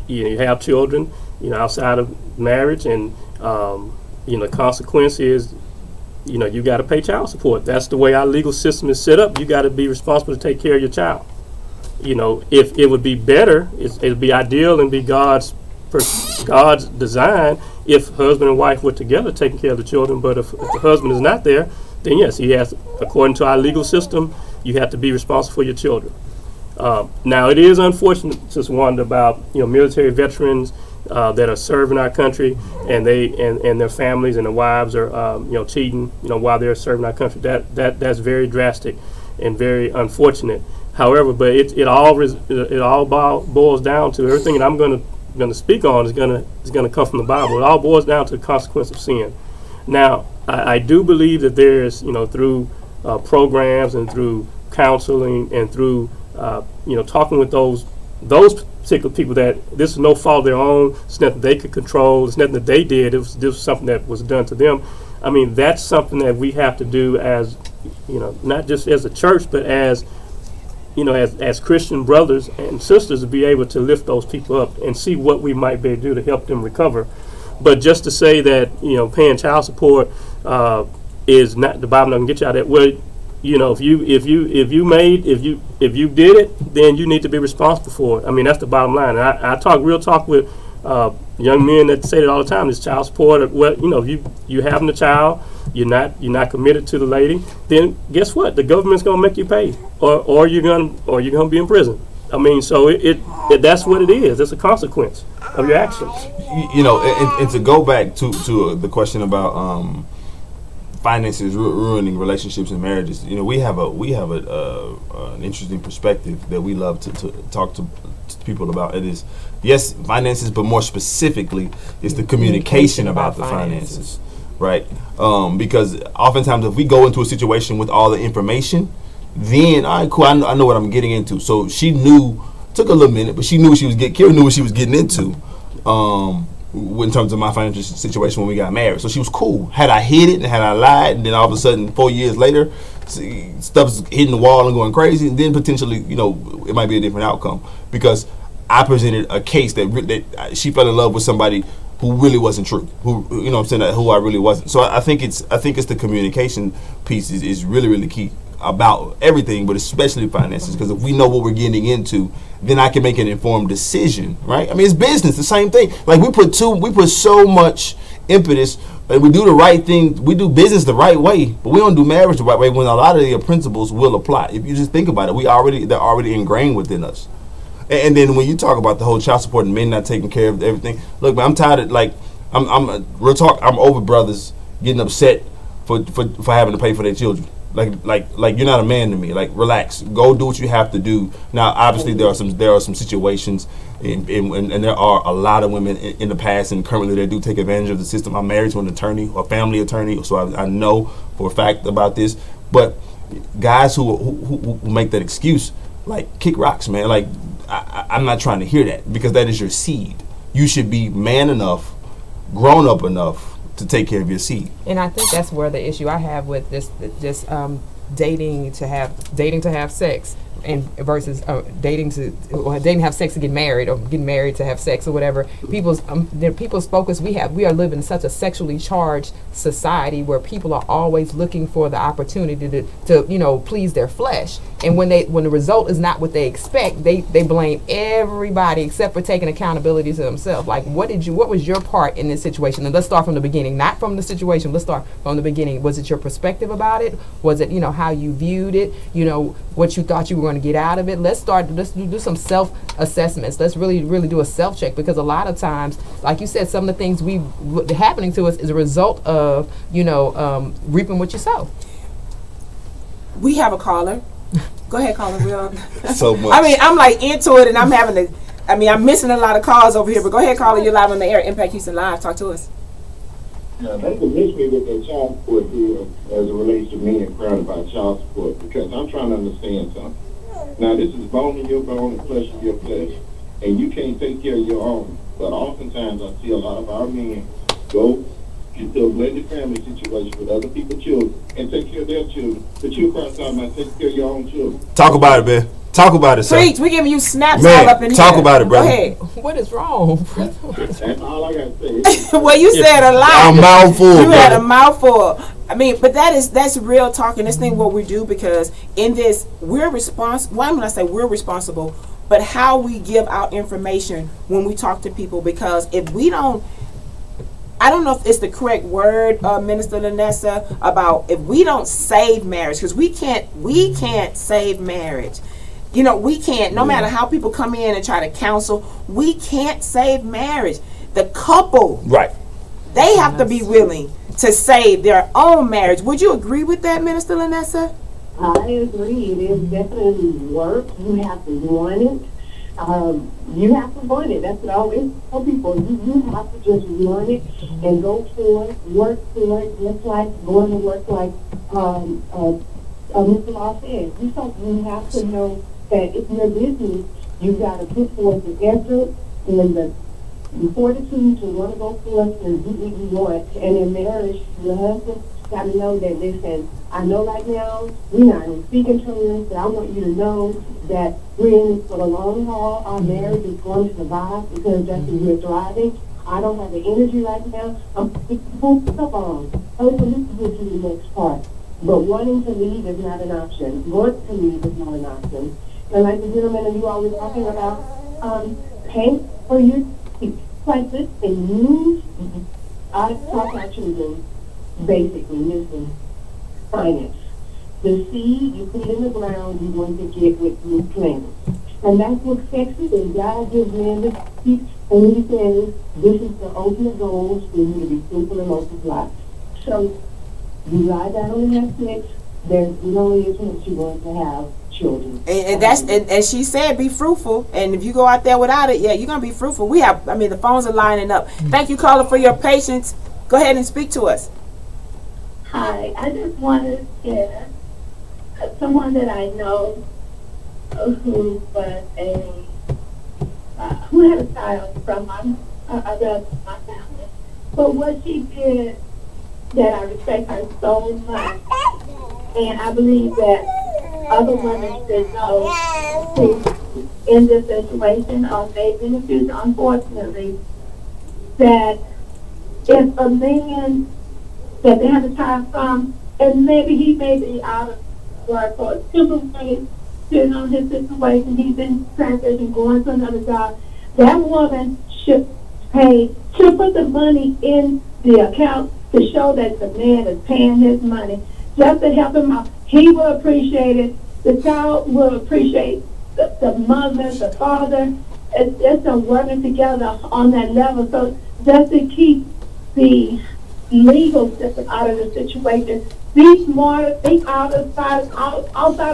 you have children, you know, outside of marriage, and you know, the consequence is, you know, you got to pay child support. That's the way our legal system is set up. You got to be responsible to take care of your child. You know, if it would be better, it'd be ideal and be God's design if husband and wife were together taking care of the children. But if the husband is not there, then yes, he has, according to our legal system, you have to be responsible for your children. Now, it is unfortunate, Sister Wanda, about, you know, military veterans that are serving our country, and they and their families and their wives are you know, cheating, you know, while they're serving our country. That's very drastic and very unfortunate. However, but it all boils down to everything that I'm going to speak on is going to come from the Bible. It all boils down to the consequence of sin. Now, I do believe that there's, you know, through programs and through counseling and through you know, talking with those particular people, that this is no fault of their own. It's nothing they could control. It's nothing that they did. This was something that was done to them. I mean, that's something that we have to do as, you know, not just as a church, but as, you know, as Christian brothers and sisters, to be able to lift those people up and see what we might be able to do to help them recover. But just to say that, you know, paying child support is not, the Bible doesn't get you out of that. Well, you know, if you did it, then you need to be responsible for it. I mean, that's the bottom line. And I talk real talk with young men that say that all the time. Is child support. Well, you know, if you having a child, you're not committed to the lady, then guess what? The government's gonna make you pay, or you're gonna be in prison. I mean, so it that's what it is. It's a consequence of your actions. You know, and to go back to the question about finances ruining relationships and marriages. You know, we have an interesting perspective that we love to talk to people about. It is, yes, finances, but more specifically, it's the communication about the finances, right? Because oftentimes, if we go into a situation with all the information, then all right, cool, I know what I'm getting into. So she knew, took a little minute, but she knew what she was Kira knew what she was getting into. In terms of my financial situation when we got married. So she was cool. Had I hid it and had I lied, and then all of a sudden 4 years later, stuff's hitting the wall and going crazy, and then potentially, you know, it might be a different outcome because I presented a case that she fell in love with somebody who really wasn't true, who, you know what I'm saying, who I really wasn't. So I think it's the communication piece is really, really key about everything, but especially finances, because if we know what we're getting into, then I can make an informed decision, right? I mean, it's business, the same thing. Like we put so much impetus, and we do the right thing, we do business the right way, but we don't do marriage the right way when a lot of the principles will apply. If you just think about it, they're already ingrained within us. And then when you talk about the whole child support and men not taking care of everything, look, man, I'm tired of, like, I'm real talk, I'm over brothers getting upset for having to pay for their children. Like you're not a man to me. Like, relax, go do what you have to do. Now, obviously, there are some situations, and there are a lot of women in the past and currently that do take advantage of the system. I'm married to an attorney, a family attorney, so I know for a fact about this. But guys who make that excuse, like, kick rocks, man. Like, I'm not trying to hear that, because that is your seed. You should be man enough, grown up enough to take care of your seed. And I think that's where the issue I have with this dating to have sex, and versus dating to have sex to get married, or getting married to have sex, or whatever. People's focus, we are living in such a sexually charged society where people are always looking for the opportunity to please their flesh, and when the result is not what they expect, they blame everybody except for taking accountability to themselves. Like, what was your part in this situation? And let's start from the beginning, not from the situation. Let's start from the beginning. Was it your perspective about it? Was it how you viewed it? What you thought you were going to get out of it? Let's do some self-assessments. Let's really do a self-check, because a lot of times, like you said, some of the things happening to us is a result of reaping what you sow. We have a caller. Go ahead, caller. So much. I mean, I'm like into it, and I'm missing a lot of calls over here. But go ahead, caller. You're live on the air. Impact Houston Live. Talk to us. Yeah, they can miss me with that child support deal as it relates to men crying about child support, because I'm trying to understand something. Now, this is bone in your bone and flesh in your flesh, and you can't take care of your own. But oftentimes I see a lot of our men go into a blended family situation with other people's children and take care of their children. But you're talking about taking care of your own children. Talk about it, man. Talk about it, sir. Preach. We're giving you snaps man, all up in here. Talk about it, brother. Go ahead. What is wrong? That's all I got to say. Well, you said a lot. A mouthful. You had a mouthful. I mean, but that's real talk, and this thing what we do, because in this we're responsible. Why would I say we're responsible? But how we give out information when we talk to people, because if we don't, I don't know if it's the correct word, Minister Lanessa, about if we don't save marriage, because we can't save marriage. We can't, no matter how people come in and try to counsel, we can't save marriage. The couple, right? They have to be willing to save their own marriage. Would you agree with that, Minister Lanessa? I agree. It is definitely work. You have to want it. You have to want it. That's what I always tell people. You have to just want it and go for it, work for it, just like going to work, like Mr. Law said. You have to know that if your business, you've got to put forth the effort and the fortitude to want to go forth and do what you want. And in marriage, your husband got to know that, listen, I know right now we're not in speaking terms, but I want you to know that we're in this for the long haul. Our marriage is going to survive because that's what we're thriving. I don't have the energy right now. I'm focused on. So this is the next part. But wanting to leave is not an option. Want to leave is not an option. And like the gentleman and you always talking about, pay for your prices and use. I talk our children basically listen. Finance. The seed you put in the ground, you're going to get what you plant. And that's what Texas and God gives men the speech, and he says, this is the ultimate goal for you to be fruitful and multiply. So you lie down on the Netflix, there's no reason that you're going to have children. And that's and she said be fruitful, and if you go out there without it, yeah, you're gonna be fruitful. The phones are lining up. Thank you, caller, for your patience. Go ahead and speak to us. Hi, I just wanted to share someone that I know who was who had a child from my family. But what she did, that I respect her so much, And I believe that other women should know who in this situation or they've been abused, unfortunately, that if a man that they have a child from, and maybe he may be out of work or temporary, depending on his situation, he's in transition, going to another job, that woman should put the money in the account to show that the man is paying his money, just to help him out. He will appreciate it. The child will appreciate the mother, the father. It's them working together on that level. So just to keep the legal system out of the situation, be smarter, think outside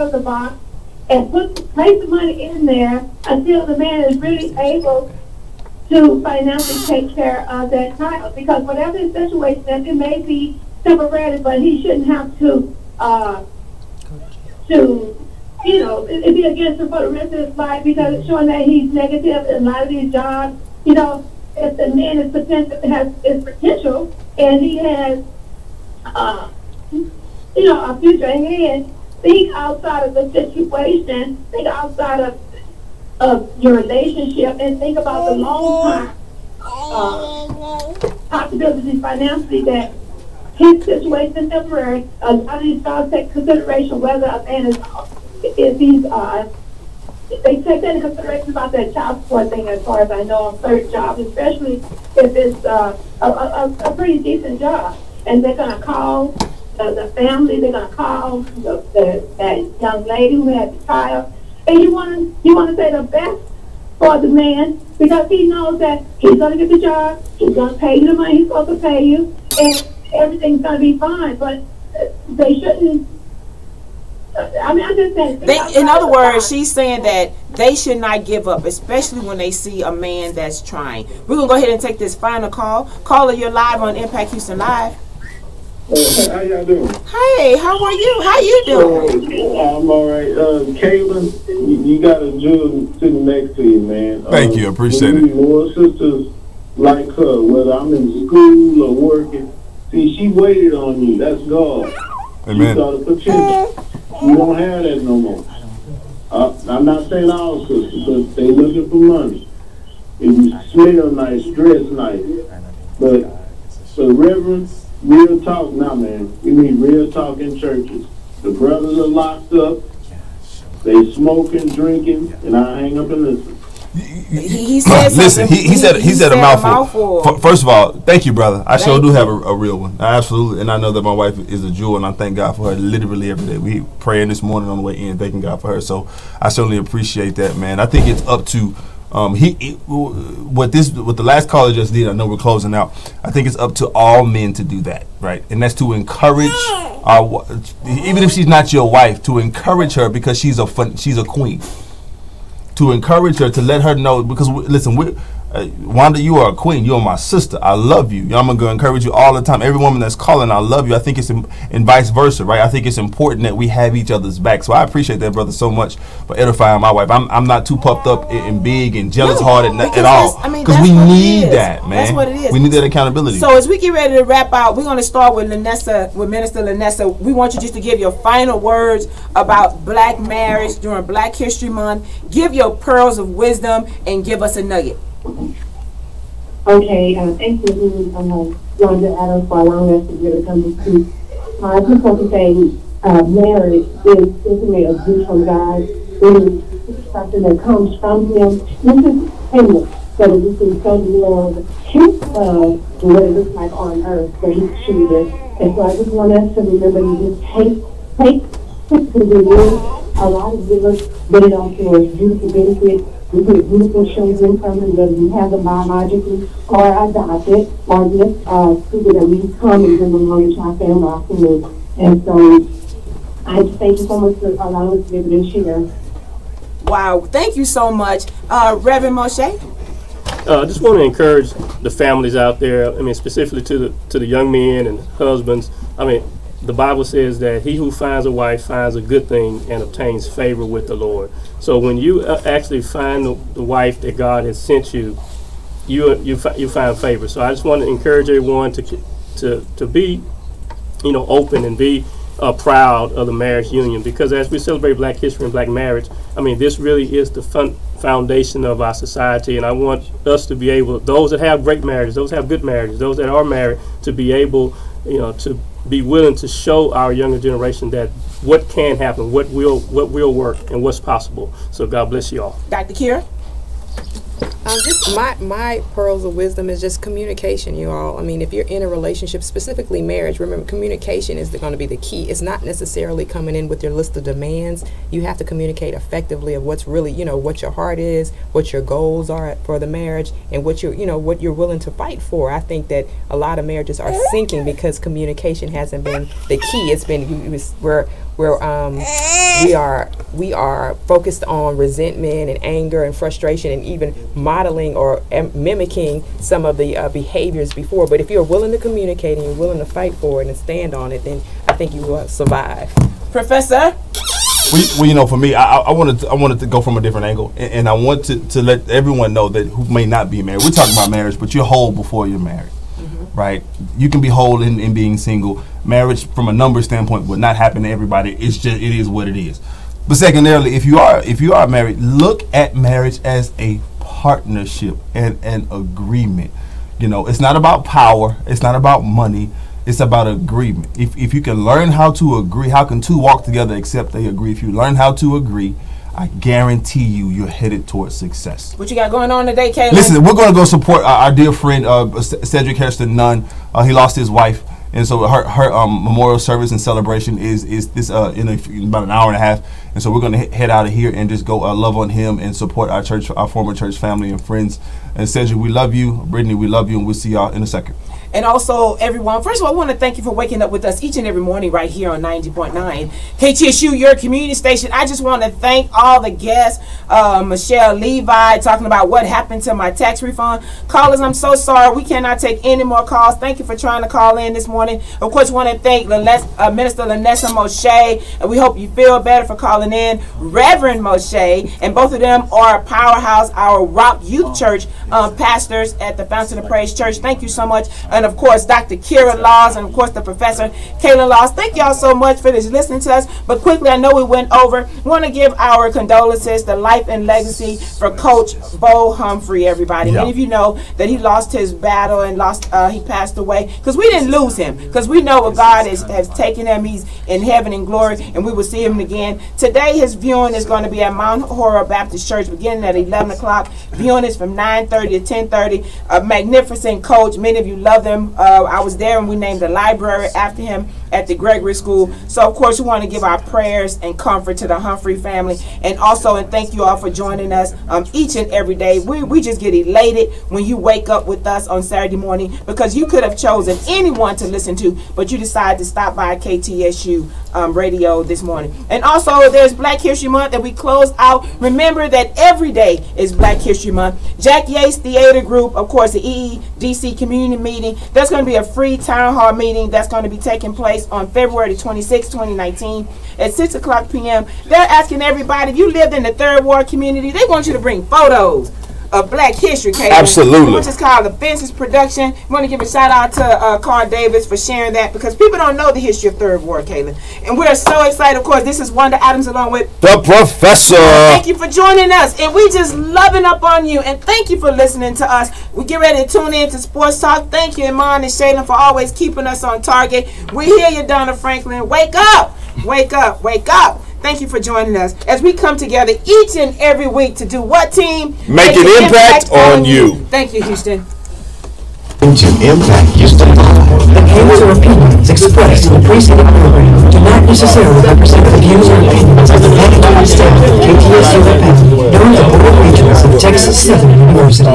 of the box, and place the money in there until the man is really able to financially take care of that child. Because whatever the situation is, it may be temporary, but he shouldn't have to it'd be against him for the rest of his life, because it's showing that he's negative in a lot of these jobs. You know, if the man is potential and he has a future ahead, think outside of the situation, think outside of your relationship, and think about the long term possibilities financially, that his situation is temporary. A lot of these jobs take consideration whether a man they take that into consideration about that child support thing, as far as I know, on certain jobs, especially if it's a pretty decent job. And they're going to call the family, they're going to call that young lady who had the child. And you want to say the best for the man, because he knows that he's going to get the job, he's going to pay you the money he's supposed to pay you, and everything's going to be fine. But they shouldn't. I mean, I'm just saying. In other words, she's saying that they should not give up, especially when they see a man that's trying. We're going to go ahead and take this final call. Caller, you're live on Impact Houston Live. How y'all doing? Hey, how are you? How you doing? I'm all right. Kaylin, you got a jewel sitting next to you, man. Thank you. Appreciate it. More sisters like her, whether I'm in school or working. See, she waited on you. That's God. Amen. She saw the potential. You don't have that no more. I'm not saying all sisters, but they looking for money. If you smell nice, dress nice. But Reverend, real talk now, man. We need real talk in churches. The brothers are locked up. They smoking, drinking, and I hang up and listen. He said listen, he said a mouthful. First of all, thank you, brother. I sure do have a real one. Absolutely. And I know that my wife is a jewel, and I thank God for her literally every day. We praying this morning on the way in, thanking God for her. So I certainly appreciate that, man. I think it's up to what the last caller just did. I know we're closing out. I think it's up to all men to do that, right? And that's to encourage even if she's not your wife, to encourage her, because she's a queen. To encourage her, to let her know, because listen, Wanda, you are a queen. You are my sister. I love you. I'm going to encourage you all the time. Every woman that's calling, I love you. I think it's and vice versa, right? I think it's important that we have each other's back. So I appreciate that, brother, so much for edifying my wife. I'm not too puffed up and big and jealous-hearted at all, because we need that, man. That's what it is. We need that accountability. So as we get ready to wrap out, we're going to start with Minister Lanessa. We want you just to give your final words about black marriage during Black History Month. Give your pearls of wisdom and give us a nugget. Okay, thank you, Wanda Adams, for allowing us to be able to come to speak. I just want to say marriage is simply a gift from God. It is something that comes from Him. This is payment so that we can show the Lord His love and what it looks like on earth for His children. And so I just want us to remember to just take to the Lord. A lot of givers get it on for beautiful benefits. We get beautiful children from them, whether we have them biologically or adopted, or just people that we come and bring them along into our family, our community. And so I just thank you so much for allowing us to be able to share. Wow, thank you so much. Reverend Moshe? I just want to encourage the families out there, I mean, specifically to the young men and husbands. I mean, the Bible says that he who finds a wife finds a good thing and obtains favor with the Lord. So when you actually find the wife that God has sent you, you find favor. So I just want to encourage everyone to be, open and be proud of the marriage union, because as we celebrate Black history and Black marriage, I mean, this really is the foundation of our society, and I want us to be able, those that have great marriages, those that have good marriages, those that are married, to be able, to be willing to show our younger generation that what can happen, what will work, and what's possible. So God bless you all. Dr. Kira? Just my pearls of wisdom is just communication, you all. I mean, if you're in a relationship, specifically marriage, remember communication is going to be the key. It's not necessarily coming in with your list of demands. You have to communicate effectively of what's really, what your heart is, what your goals are for the marriage, and what you're willing to fight for. I think that a lot of marriages are sinking because communication hasn't been the key. It's been we are focused on resentment and anger and frustration, and even modeling or mimicking some of the behaviors before. But if you're willing to communicate and you're willing to fight for it and stand on it, then I think you will survive. Professor? Well, for me, I wanted to go from a different angle, and I want to let everyone know that who may not be married. We're talking about marriage, but you're whole before you're married. Right, you can be whole in being single. Marriage, from a number standpoint, would not happen to everybody. It is what it is. But secondarily, if you are married, look at marriage as a partnership and an agreement. It's not about power. It's not about money. It's about agreement. If you can learn how to agree, how can two walk together except they agree? If you learn how to agree, I guarantee you're headed towards success. What you got going on today, Caleb? Listen, we're going to go support our dear friend Cedric Hairston Nunn. He lost his wife, and so her memorial service and celebration is this in about an hour and a half. And so we're going to head out of here and just go love on him and support our church, our former church family and friends. And Cedric, we love you. Brittany, we love you, and we'll see y'all in a second. And also, everyone, first of all, I want to thank you for waking up with us each and every morning right here on 90.9 KTSU, your community station. I just want to thank all the guests, Michelle Levi, talking about what happened to my tax refund. Callers, I'm so sorry. We cannot take any more calls. Thank you for trying to call in this morning. Of course, want to thank Minister Lanessa Moshe, and we hope you feel better for calling in. Reverend Moshe, and both of them are Powerhouse, our Rock Youth Church pastors at the Fountain of Praise Church. Thank you so much. And of course, Dr. Kira Laws, and of course, the Professor Kaylin Laws. Thank y'all so much for listening to us. But quickly, I know we went over. We want to give our condolences, the life and legacy for Coach Bo Humphrey, everybody. Yeah. Many of you know that he lost his battle and he passed away, because we didn't lose him, because we know what God has taken him. He's in heaven in glory, and we will see him again. Today, his viewing is going to be at Mount Horror Baptist Church, beginning at 11 o'clock. Viewing is from 9:30 to 10:30. A magnificent coach. Many of you love them. I was there, and we named the library after him at the Gregory School. So, of course, we want to give our prayers and comfort to the Humphrey family. And also, and thank you all for joining us each and every day. We just get elated when you wake up with us on Saturday morning, because you could have chosen anyone to listen to, but you decided to stop by KTSU radio this morning. And also, there's Black History Month that we close out. Remember that every day is Black History Month. Jack Yates Theater Group, of course, the EEDC community meeting. There's going to be a free town hall meeting that's going to be taking place on February 26, 2019 at 6 o'clock p.m. They're asking everybody, if you lived in the Third Ward community, they want you to bring photos of Black history, Caleb. Absolutely. Which is called the Fences Production. I want to give a shout out to Carl Davis for sharing that, because people don't know the history of Third Ward, Caleb. And we're so excited. Of course, this is Wanda Adams along with the Professor. Thank you for joining us, and we just loving up on you, and thank you for listening to us. We get ready to tune in to Sports Talk. Thank you, Iman and Shaylin, for always keeping us on target. We hear you, Donna Franklin. Wake up! Wake up! Wake up! Thank you for joining us as we come together each and every week to do what, team? Make an impact on you. Thank you, Houston. To Impact Houston Live. The views or opinions expressed in the preceding program do not necessarily represent the views or opinions of the management staff of KTSU FM, nor the Board of Regents of Texas Southern University.